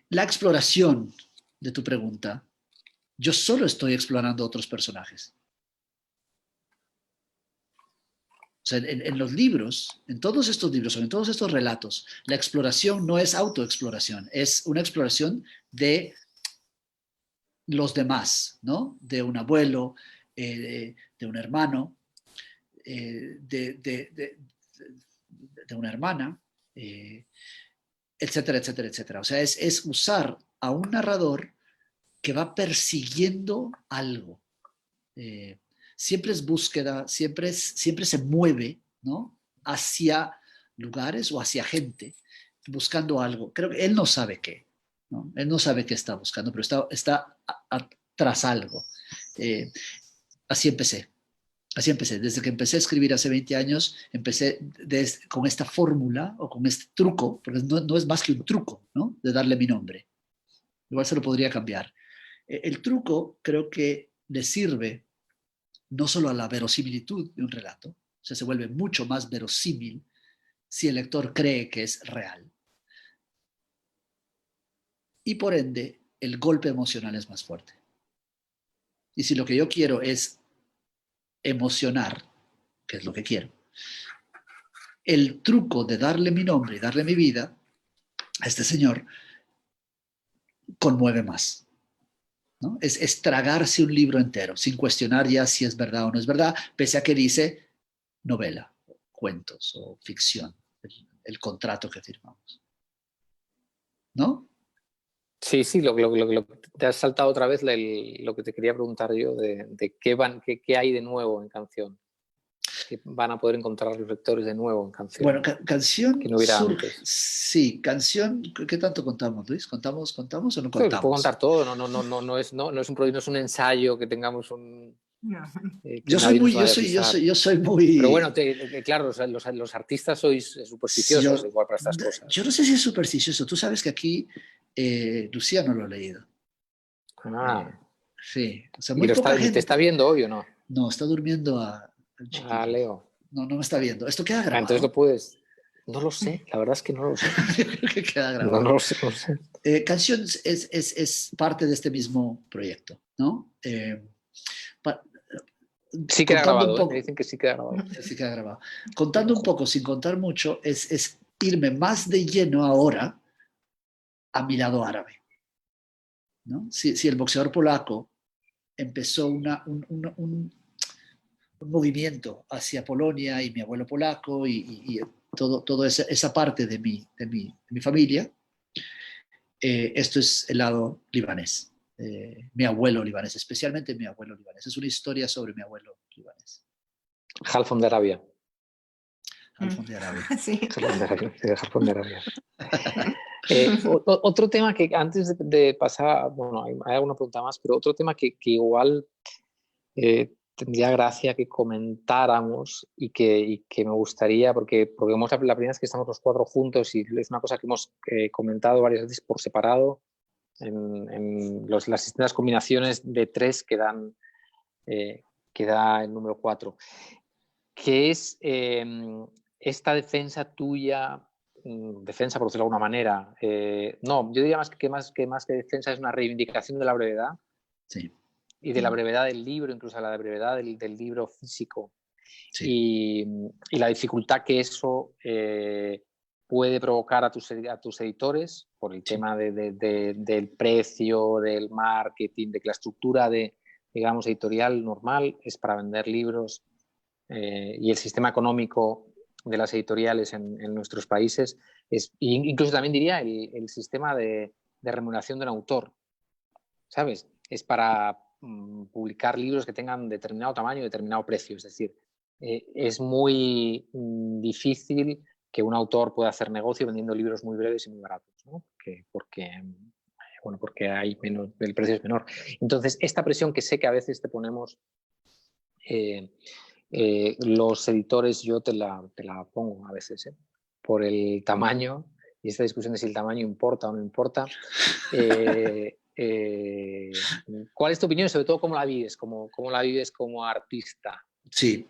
La exploración de tu pregunta, yo solo estoy explorando otros personajes. O sea, en los libros, en todos estos libros, o en todos estos relatos, la exploración no es autoexploración, es una exploración de los demás, ¿no? De un abuelo, de un hermano, de una hermana, etcétera, etcétera, etcétera. O sea, es usar a un narrador que va persiguiendo algo. Siempre es búsqueda, siempre se mueve, ¿no? Hacia lugares o hacia gente, buscando algo. Creo que él no sabe qué, ¿no? Él no sabe qué está buscando, pero está tras algo. Así empecé. Desde que empecé a escribir hace 20 años, empecé con esta fórmula o con este truco, porque no es más que un truco, ¿no? De darle mi nombre. Igual se lo podría cambiar. El truco creo que le sirve no solo a la verosimilitud de un relato, o sea, se vuelve mucho más verosímil si el lector cree que es real. Y por ende, el golpe emocional es más fuerte. Y si lo que yo quiero es emocionar, que es lo que quiero, el truco de darle mi nombre y darle mi vida a este señor conmueve más, ¿no? Es tragarse un libro entero sin cuestionar ya si es verdad o no es verdad, pese a que dice novela, cuentos o ficción, el contrato que firmamos, ¿no? Sí, te has saltado otra vez lo que te quería preguntar yo de qué hay de nuevo en Canción. Que van a poder encontrar los lectores de nuevo en Canción. Bueno, Canción que no hubiera antes. Sí, Canción, ¿qué tanto contamos, Luis? ¿Contamos o no contamos? Puedo contar todo, no es un ensayo que tengamos un... No. Yo soy muy... Pero bueno, claro, los artistas sois supersticiosos igual para estas cosas. Yo no sé si es supersticioso. Tú sabes que aquí Lucía no lo ha leído. Sí. O sea, muy poca gente... ¿Te está viendo hoy o no? No, está durmiendo al chiquillo. Leo. No me está viendo. ¿Esto queda grabado? Entonces lo puedes... No lo sé, la verdad es que no lo sé. Que queda grabado. No lo sé. Canción es parte de este mismo proyecto, ¿no? Sí queda grabado, me dicen que sí queda grabado. Sí queda grabado. Contando un poco, sin contar mucho, es irme más de lleno ahora a mi lado árabe, ¿no? Si el boxeador polaco empezó un movimiento hacia Polonia y mi abuelo polaco y toda esa parte de mi familia, esto es el lado libanés. Mi abuelo libanés, especialmente mi abuelo libanés. Es una historia sobre mi abuelo libanés. Halfon de Arabia. Halfon de Arabia. Sí. Halfon de Arabia. Otro tema que antes de pasar, bueno, hay alguna pregunta más, pero otro tema que igual tendría gracia que comentáramos y que me gustaría, porque la primera vez que estamos los cuatro juntos y es una cosa que hemos comentado varias veces por separado, las distintas combinaciones de tres que da el número 4, que es esta defensa tuya, defensa por decirlo de alguna manera, no, yo diría más que defensa es una reivindicación de la brevedad. Sí. Y de la brevedad del libro, incluso la brevedad del libro físico. Sí. Y la dificultad que eso puede provocar a tus editores por el tema del precio, del marketing, de que la estructura digamos, editorial normal es para vender libros y el sistema económico de las editoriales en nuestros países incluso también diría el sistema de remuneración de un autor, ¿sabes? Es para publicar libros que tengan determinado tamaño y determinado precio. Es decir, es muy difícil que un autor pueda hacer negocio vendiendo libros muy breves y muy baratos, ¿no? Porque hay menos, el precio es menor. Entonces, esta presión que sé que a veces te ponemos los editores, yo te la pongo a veces, por el tamaño, y esta discusión de si el tamaño importa o no importa. ¿Cuál es tu opinión y sobre todo cómo la vives? ¿Cómo la vives como artista? Sí,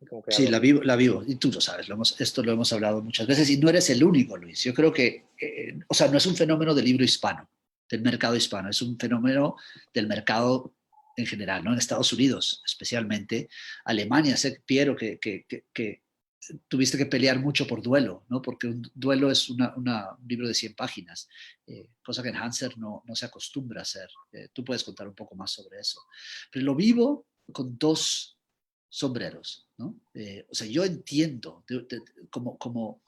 Como sí, la vivo. Y tú lo sabes, esto lo hemos hablado muchas veces y no eres el único, Luis. Yo creo que, o sea, no es un fenómeno del libro hispano, del mercado hispano, es un fenómeno del mercado en general, ¿no? En Estados Unidos, especialmente. Alemania, sé, Piero, que tuviste que pelear mucho por Duelo, ¿no? Porque un Duelo es un libro de 100 páginas, cosa que en Hanser no se acostumbra a hacer. Tú puedes contar un poco más sobre eso. Pero lo vivo con dos sombreros, ¿no? O sea, yo entiendo, como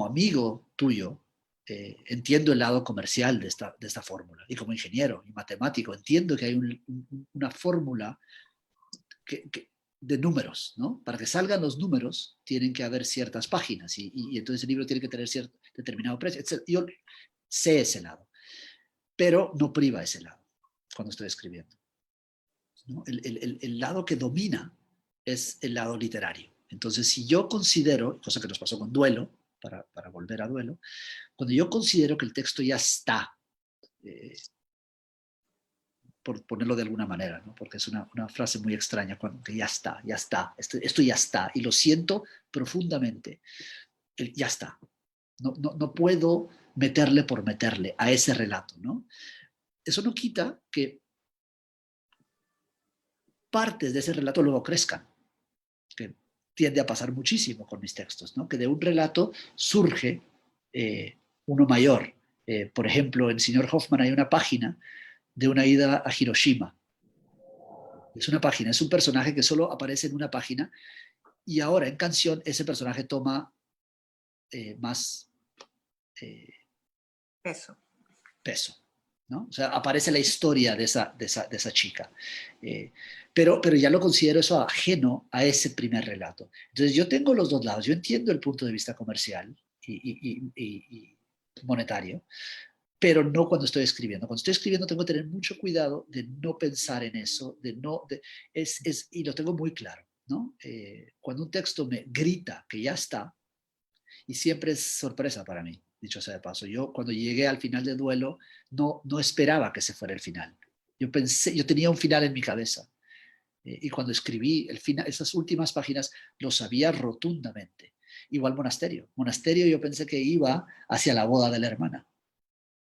amigo tuyo, entiendo el lado comercial de esta fórmula. Y como ingeniero y matemático, entiendo que hay una fórmula de números, ¿no? Para que salgan los números, tienen que haber ciertas páginas y entonces el libro tiene que tener cierto determinado precio, etc. Yo sé ese lado, pero no priva ese lado cuando estoy escribiendo, ¿no? El lado que domina es el lado literario. Entonces, si yo considero, cosa que nos pasó con Duelo, para volver a Duelo, cuando yo considero que el texto ya está, por ponerlo de alguna manera, ¿no? Porque es una frase muy extraña, cuando ya está, esto ya está, y lo siento profundamente, ya está. No puedo meterle por meterle a ese relato, ¿no? Eso no quita que partes de ese relato luego crezcan, que tiende a pasar muchísimo con mis textos, ¿no? Que de un relato surge uno mayor. Por ejemplo, en Señor Hoffman hay una página de una ida a Hiroshima. Es una página, es un personaje que solo aparece en una página y ahora en canción ese personaje toma más peso, ¿no? O sea, aparece la historia de esa chica. Pero ya lo considero eso ajeno a ese primer relato. Entonces yo tengo los dos lados. Yo entiendo el punto de vista comercial y monetario, pero no cuando estoy escribiendo. Cuando estoy escribiendo tengo que tener mucho cuidado de no pensar en eso, y lo tengo muy claro, ¿no? Cuando un texto me grita que ya está, y siempre es sorpresa para mí, dicho sea de paso. Yo cuando llegué al final de Duelo no esperaba que ese fuera el final. Yo tenía un final en mi cabeza. Y cuando escribí el final, esas últimas páginas, lo sabía rotundamente. Igual Monasterio. Monasterio yo pensé que iba hacia la boda de la hermana.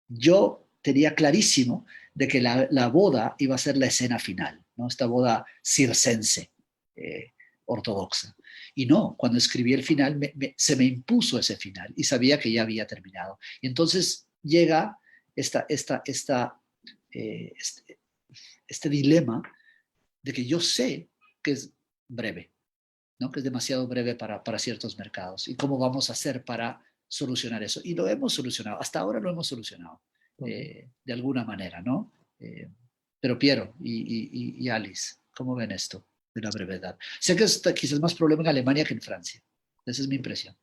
Yo tenía clarísimo de que la boda iba a ser la escena final, ¿no? Esta boda circense, ortodoxa. Y no, cuando escribí el final, se me impuso ese final y sabía que ya había terminado. Y entonces llega este dilema de que yo sé que es breve, ¿no? Que es demasiado breve para ciertos mercados. ¿Y cómo vamos a hacer para solucionar eso? Y lo hemos solucionado, hasta ahora lo hemos solucionado, de alguna manera, ¿no? Pero Piero y Alice, ¿cómo ven esto de la brevedad? Sé que es quizás más problema en Alemania que en Francia. Esa es mi impresión.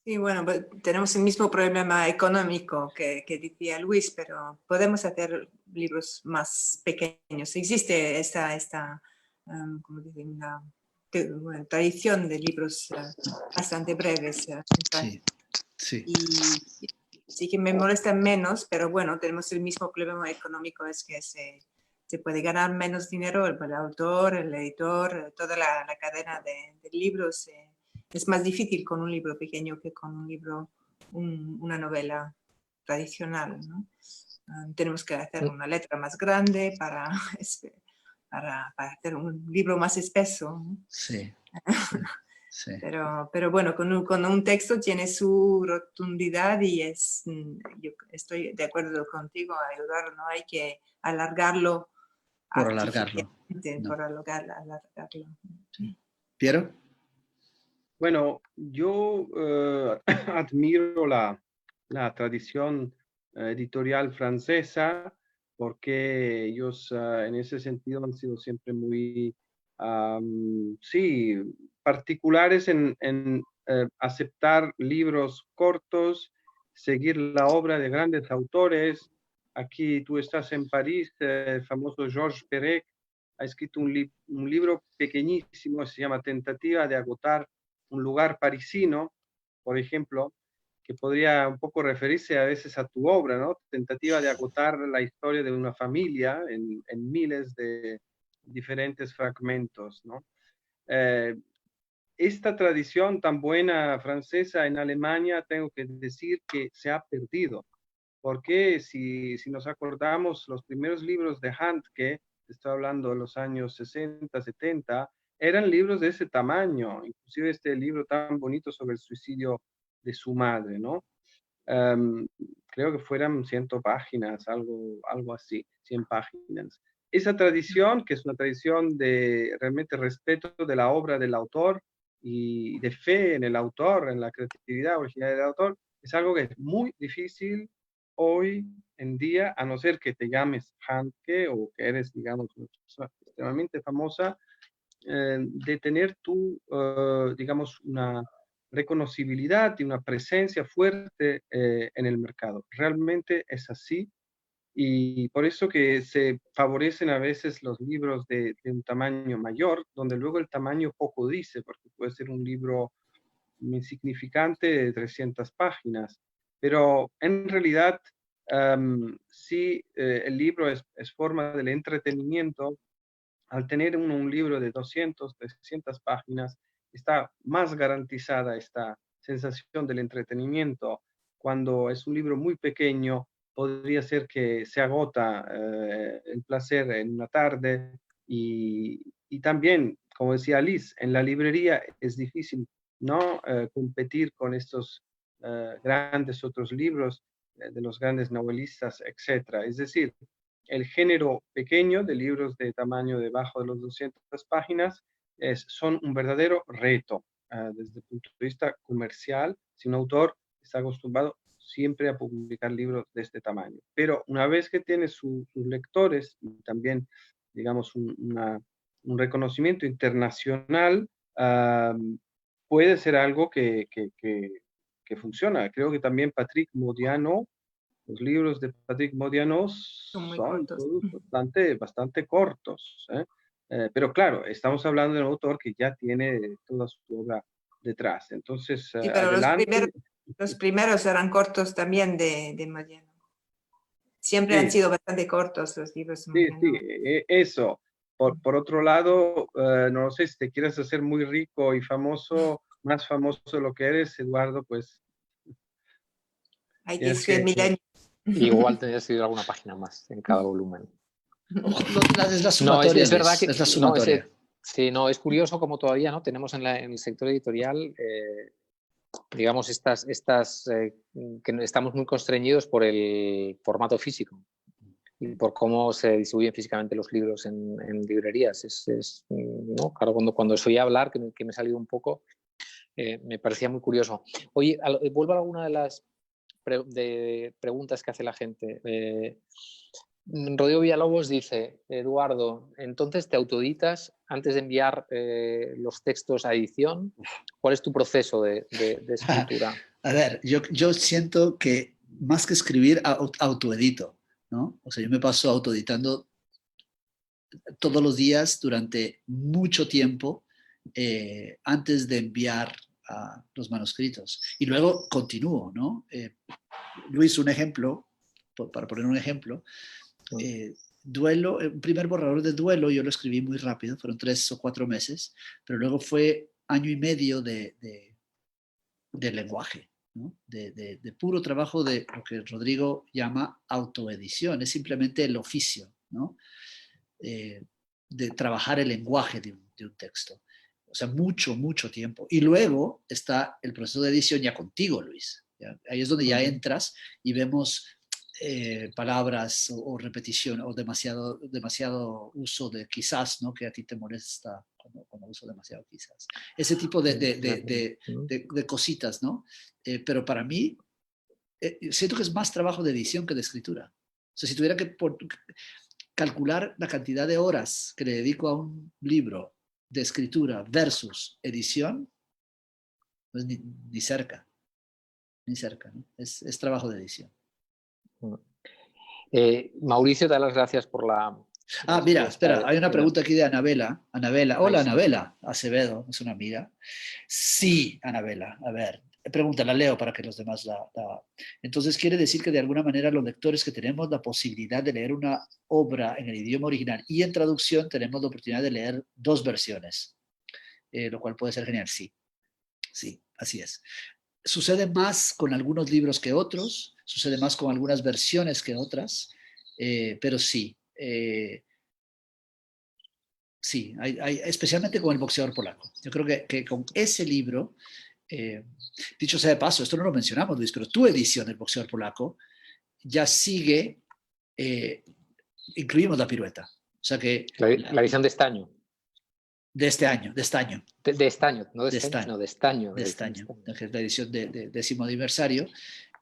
Sí, bueno, pues, tenemos el mismo problema económico que decía Luis, pero podemos hacer libros más pequeños. Existe esta ¿cómo decir? Una tradición de libros bastante breves. Sí, sí. Y sí que me molesta menos, pero bueno, tenemos el mismo problema económico, es que se puede ganar menos dinero el autor, el editor, toda la cadena de libros. Es más difícil con un libro pequeño que con un libro, una novela tradicional, ¿no? Tenemos que hacer una letra más grande para hacer un libro más espeso, ¿no? Sí, sí. Pero bueno, con un texto tiene su rotundidad y yo estoy de acuerdo contigo, Eduardo, no hay que alargarlo Por alargarlo. artificialmente, No. por alargarlo. Sí. ¿Piero? Bueno, yo admiro la tradición editorial francesa porque ellos en ese sentido han sido siempre muy, sí, particulares en aceptar libros cortos, seguir la obra de grandes autores. Aquí tú estás en París, el famoso Georges Perec ha escrito un libro pequeñísimo, se llama Tentativa de agotar un lugar parisino, por ejemplo, que podría un poco referirse a veces a tu obra, ¿no? Tentativa de agotar la historia de una familia en miles de diferentes fragmentos, ¿no? Esta tradición tan buena francesa en Alemania, tengo que decir que se ha perdido, porque si nos acordamos, los primeros libros de Handke, estoy hablando de los años 60, 70, eran libros de ese tamaño, inclusive este libro tan bonito sobre el suicidio de su madre, ¿no? Creo que fueran 100 páginas, algo así, 100 páginas. Esa tradición, que es una tradición de realmente respeto de la obra del autor y de fe en el autor, en la creatividad original del autor, es algo que es muy difícil hoy en día, a no ser que te llames Handke o que eres, digamos, una persona extremadamente famosa, de tener tú, digamos, una reconocibilidad y una presencia fuerte en el mercado. Realmente es así y por eso que se favorecen a veces los libros de un tamaño mayor, donde luego el tamaño poco dice, porque puede ser un libro insignificante de 300 páginas, pero en realidad sí, el libro es forma del entretenimiento. Al tener un libro de 200, 300 páginas, está más garantizada esta sensación del entretenimiento. Cuando es un libro muy pequeño, podría ser que se agota el placer en una tarde y también, como decía Liz, en la librería es difícil no competir con estos grandes otros libros de los grandes novelistas, etc. Es decir, el género pequeño de libros de tamaño debajo de los 200 páginas son un verdadero reto desde el punto de vista comercial. Si un autor está acostumbrado siempre a publicar libros de este tamaño. Pero una vez que tiene sus lectores y también, digamos, un reconocimiento internacional, puede ser algo que funciona. Creo que también Patrick Modiano, los libros de Patrick Modiano Son muy son cortos. todos bastante cortos, pero claro, estamos hablando de un autor que ya tiene toda su obra detrás. Entonces, Sí, pero adelante. los primeros eran cortos también de Modiano. Siempre han Sí, sido bastante cortos los libros de sí, Modiano. eso. Por otro lado, no lo sé, si te quieres hacer muy rico y famoso, más famoso de lo que eres, Eduardo, pues Hay que tienes escribir 1000 años. Igual tendrías que ir alguna página más en cada volumen. Es la No, sumatoria, es verdad Luis, que es la no, sumatoria. sí, no, es curioso como todavía no tenemos en el sector editorial, digamos, que estamos muy constreñidos por el formato físico y por cómo se distribuyen físicamente los libros en librerías. ¿No? Claro, cuando os oí hablar, que me he salido un poco, me parecía muy curioso. Oye, vuelvo a alguna de las preguntas que hace la gente. Rodrigo Villalobos dice: Eduardo, entonces te autoeditas antes de enviar los textos a edición? ¿Cuál es tu proceso de escritura? A ver, yo siento que más que escribir, autoedito, ¿no? O sea, yo me paso autoeditando todos los días durante mucho tiempo antes de enviar los manuscritos. Y luego continúo, ¿no? Luis, un ejemplo, para poner un ejemplo, Duelo, un primer borrador de Duelo, yo lo escribí muy rápido, fueron 3 o 4 meses, pero luego fue año y medio de lenguaje, ¿no? de puro trabajo de lo que Rodrigo llama autoedición, es simplemente el oficio, ¿no? De trabajar el lenguaje de un texto. O sea, mucho, mucho tiempo. Y luego está el proceso de edición ya contigo, Luis. ¿Ya? Ahí es donde ya entras y vemos palabras o repetición o demasiado uso de quizás, ¿no? Que a ti te molesta cuando uso demasiado quizás. Ese tipo de cositas, ¿no? Pero para mí, siento que es más trabajo de edición que de escritura. O sea, si tuviera que calcular la cantidad de horas que le dedico a un libro de escritura versus edición, pues ni cerca, ¿no? Es trabajo de edición. Mauricio, te da las gracias por la... Mira, espera, hay una pregunta aquí de Anabela. Hola, Anabela Acevedo, es una amiga. Sí, Anabela, a ver, pregunta, la leo para que los demás Entonces, quiere decir que de alguna manera los lectores que tenemos la posibilidad de leer una obra en el idioma original y en traducción tenemos la oportunidad de leer 2 versiones, lo cual puede ser genial, sí, así es. Sucede más con algunos libros que otros, sucede más con algunas versiones que otras, pero sí. Sí, hay, especialmente con El boxeador polaco. Yo creo que con ese libro, dicho sea de paso, esto no lo mencionamos, Luis, pero tu edición del boxeador polaco ya sigue, incluimos la pirueta. O sea que... La edición de este año. De este año. De este año, no de este año, sino de este año. De este año, que es la edición de 10º aniversario.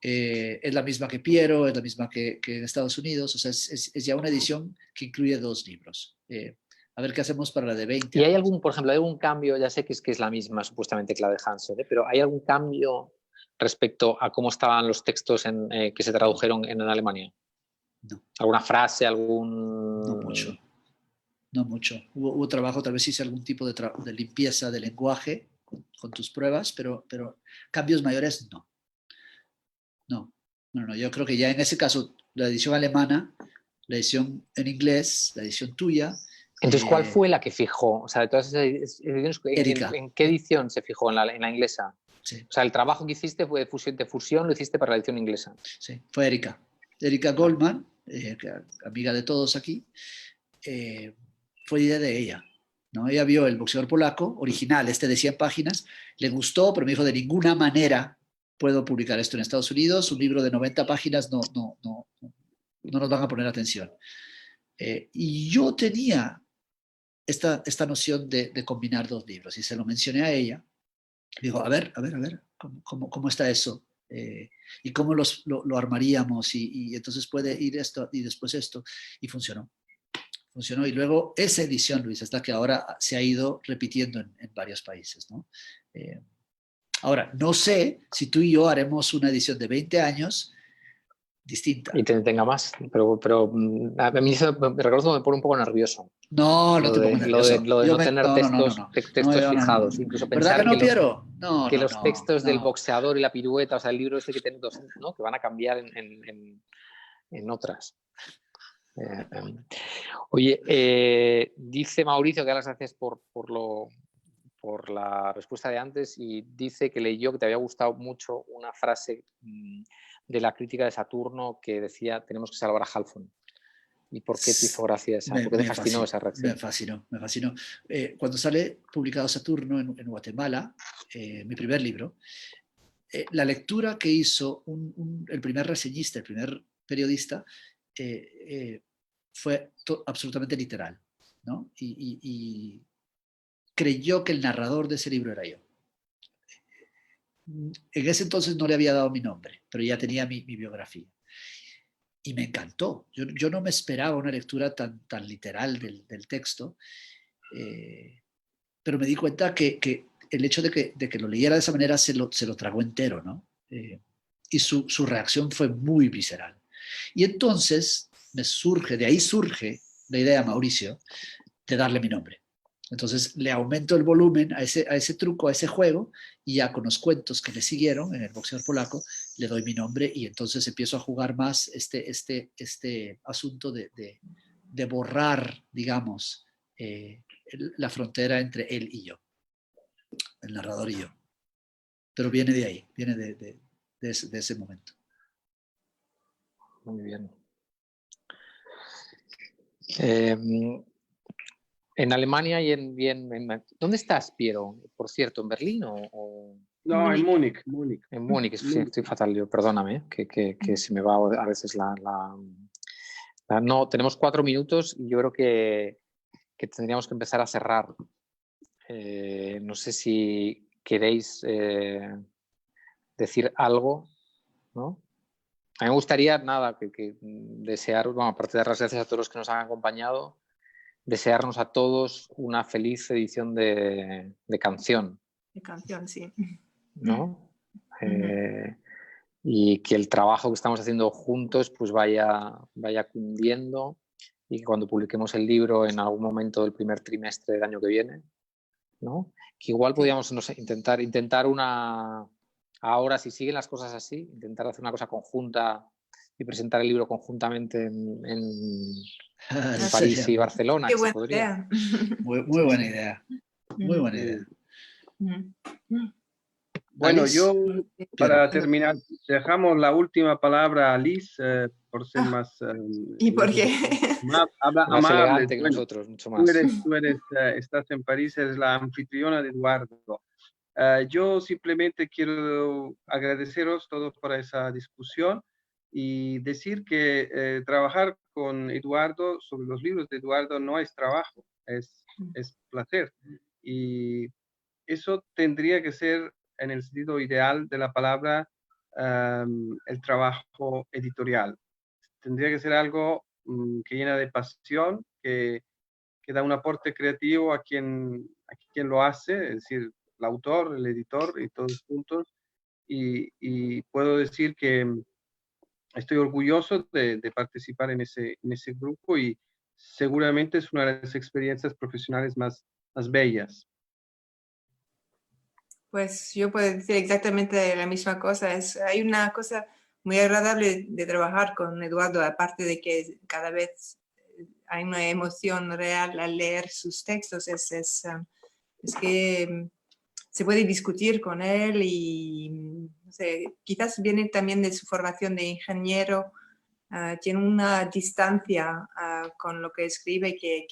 Es la misma que Piero, es la misma que en Estados Unidos, o sea, es ya una edición que incluye 2 libros. A ver qué hacemos para la de 20. ¿Y hay algún, por ejemplo, hay algún cambio? Ya sé que es la misma supuestamente que la de Hansen, pero ¿hay algún cambio respecto a cómo estaban los textos que se tradujeron en Alemania? No. ¿Alguna frase, No mucho. No mucho. Hubo trabajo, tal vez hice algún tipo de limpieza de lenguaje con tus pruebas, pero cambios mayores no. No. Yo creo que ya en ese caso, la edición alemana, la edición en inglés, la edición tuya. Entonces, ¿cuál fue la que fijó? O sea, de todas esas ediciones, ¿en qué edición se fijó? ¿En la inglesa? Sí. O sea, el trabajo que hiciste fue de fusión, lo hiciste para la edición inglesa. Sí, fue Erika. Erika Goldman, amiga de todos aquí, fue idea de ella, ¿no? Ella vio El boxeador polaco, original, de 100 páginas, le gustó, pero me dijo, de ninguna manera puedo publicar esto en Estados Unidos, un libro de 90 páginas no nos van a poner atención. Y yo tenía esta noción de combinar 2 libros, y se lo mencioné a ella. Digo, a ver, ¿cómo está eso? ¿Y cómo lo armaríamos? Y entonces puede ir esto y después esto. Y funcionó. Y luego esa edición, Luis, hasta que ahora se ha ido repitiendo en varios países, ¿no? Ahora, no sé si tú y yo haremos una edición de 20 años distinta. Y tenga más, pero a mí me recuerdo me pone un poco nervioso. No te pongo nervioso. Lo de no tener textos fijados. Incluso pensar ¿verdad que no, Piero? Que los textos del boxeador y la pirueta, o sea, el libro que tiene 2, ¿no? Que van a cambiar en otras. Oye, dice Mauricio que da las gracias por la respuesta de antes, y dice que leyó que te había gustado mucho una frase de la crítica de Saturno que decía: tenemos que salvar a Halfon. ¿Y por qué te hizo gracia esa? ¿Por qué te fascinó esa reacción? Me fascinó. Cuando sale publicado Saturno en Guatemala, mi primer libro, la lectura que hizo el primer reseñista, el primer periodista, fue absolutamente literal, ¿no? Y creyó que el narrador de ese libro era yo. En ese entonces no le había dado mi nombre, pero ya tenía mi biografía. Y me encantó. Yo no me esperaba una lectura tan literal del texto. pero me di cuenta que el hecho de que lo leyera de esa manera se lo tragó entero, ¿no? Y su reacción fue muy visceral. Y entonces de ahí surge la idea, Mauricio, de darle mi nombre. Entonces le aumento el volumen a ese truco, a ese juego, y ya con los cuentos que le siguieron en el boxeador polaco, le doy mi nombre y entonces empiezo a jugar más este asunto de borrar, digamos, la frontera entre él y yo, el narrador y yo. Pero viene de ahí, viene de ese momento. Muy bien. En Alemania ¿dónde estás, Piero? Por cierto, ¿en Berlín o...? No, en Múnich. En Múnich, sí, estoy fatal, yo, perdóname, que se me va a veces No, tenemos 4 minutos y yo creo que tendríamos que empezar a cerrar. No sé si queréis decir algo, ¿no? A mí me gustaría, nada, que desear, bueno, aparte de dar las gracias a todos los que nos han acompañado, desearnos a todos una feliz edición de canción. De canción, sí. ¿No? Y que el trabajo que estamos haciendo juntos pues vaya cundiendo y que cuando publiquemos el libro en algún momento del primer trimestre del año que viene, ¿no? Que igual podríamos, no sé, intentar ahora, si siguen las cosas así, intentar hacer una cosa conjunta y presentar el libro conjuntamente en París y Barcelona. Qué buena idea. Muy buena idea. Muy buena idea. Bueno, Alice, yo, para terminar, dejamos la última palabra a Alice, por ser más... ¿Y por qué? Más amable. elegante que nosotros, mucho más. Tú estás en París, eres la anfitriona de Eduardo. Yo simplemente quiero agradeceros todos por esa discusión y decir que trabajar con Eduardo sobre los libros de Eduardo no es trabajo, es placer. Y eso tendría que ser, en el sentido ideal de la palabra, el trabajo editorial. Tendría que ser algo que llena de pasión, que da un aporte creativo a quien lo hace, es decir, el autor, el editor y todos juntos. Y puedo decir que estoy orgulloso de participar en ese grupo y seguramente es una de las experiencias profesionales más bellas. Pues yo puedo decir exactamente la misma cosa. Hay una cosa muy agradable de trabajar con Eduardo, aparte de que cada vez hay una emoción real al leer sus textos, es que se puede discutir con él y no sé, quizás viene también de su formación de ingeniero, tiene una distancia con lo que escribe que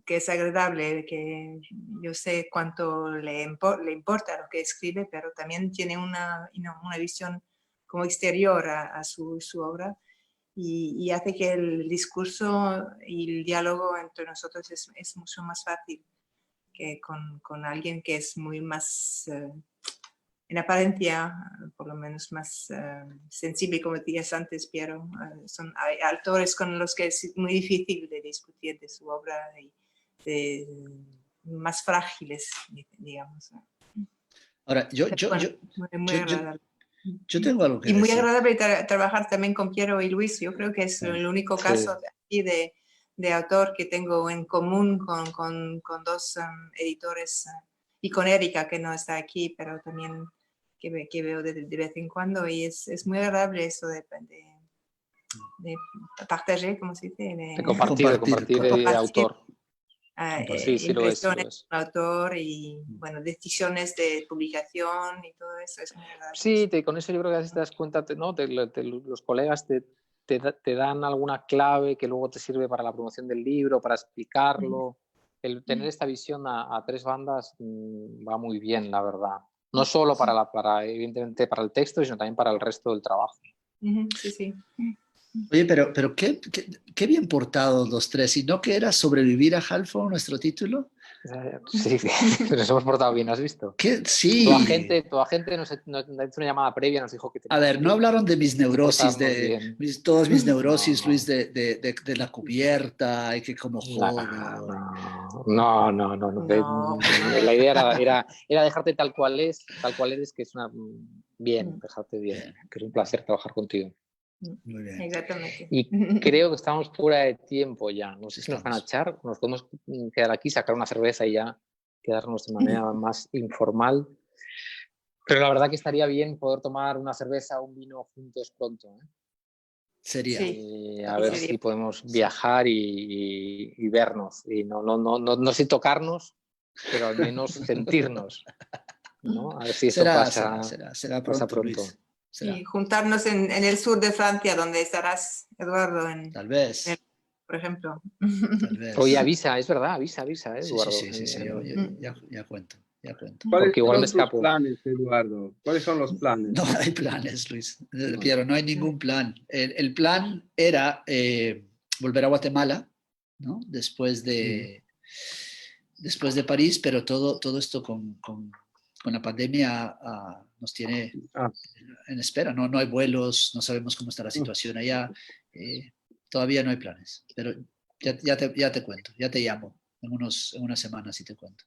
es agradable, que yo sé cuánto le importa lo que escribe, pero también tiene una visión como exterior a su obra y hace que el discurso y el diálogo entre nosotros es mucho más fácil que con alguien que es muy más, en apariencia, por lo menos más sensible, como decías antes, Piero. Hay autores con los que es muy difícil de discutir de su obra y más frágiles, digamos. Ahora, yo tengo algo que decir. Y muy agradable trabajar también con Piero y Luis. Yo creo que es el único caso aquí de autor que tengo en común con dos editores y con Erika, que no está aquí, pero también que veo de vez en cuando. Y es muy agradable eso de partager, ¿cómo se dice? De compartir de autor. Sí, impresiones del autor y bueno, decisiones de publicación y todo eso es muy agradable. Sí, con eso yo creo que a veces te das cuenta, ¿no? Los colegas te dan alguna clave que luego te sirve para la promoción del libro, para explicarlo. El tener esta visión a 3 bandas va muy bien, la verdad. No solo evidentemente para el texto, sino también para el resto del trabajo. Sí, sí. Oye, pero qué bien portados los 3. ¿Y no que era Sobrevivir a Halfon nuestro título? Sí, nos hemos portado bien, ¿has visto? ¿Qué? Sí. Tu agente nos hizo una llamada previa, nos dijo que... A ver, no hablaron de mis neurosis, portarnos bien. todas mis neurosis, No. Luis, de la cubierta y que como jodo. No. No. La idea era dejarte tal cual eres, que es una... Bien, dejarte bien, que es un placer trabajar contigo. Muy bien. Exactamente. Y creo que estamos fuera de tiempo ya. No sé si nos van a echar, nos podemos quedar aquí, sacar una cerveza y ya quedarnos de manera más informal. Pero la verdad que estaría bien poder tomar una cerveza o un vino juntos pronto, ¿eh? Sería. Sí. A ver si podemos viajar y vernos. Y no sé tocarnos, pero al menos sentirnos, ¿no? A ver si esto pasa pronto. Luis. Y juntarnos en el sur de Francia, donde estarás, Eduardo, Tal vez. por ejemplo. Tal vez. Oye, avisa, es verdad, avisa, Eduardo. Sí, ya cuento. ¿Cuáles Porque igual me son tus escapo. planes, Eduardo? ¿Cuáles son los planes? No hay planes, Luis. Piero, no hay ningún plan. El plan era volver a Guatemala, ¿no? Después de París, pero todo esto con la pandemia nos tiene en espera. No hay vuelos, no sabemos cómo está la situación allá. Todavía no hay planes, pero ya te cuento, ya te llamo en unas semanas y te cuento.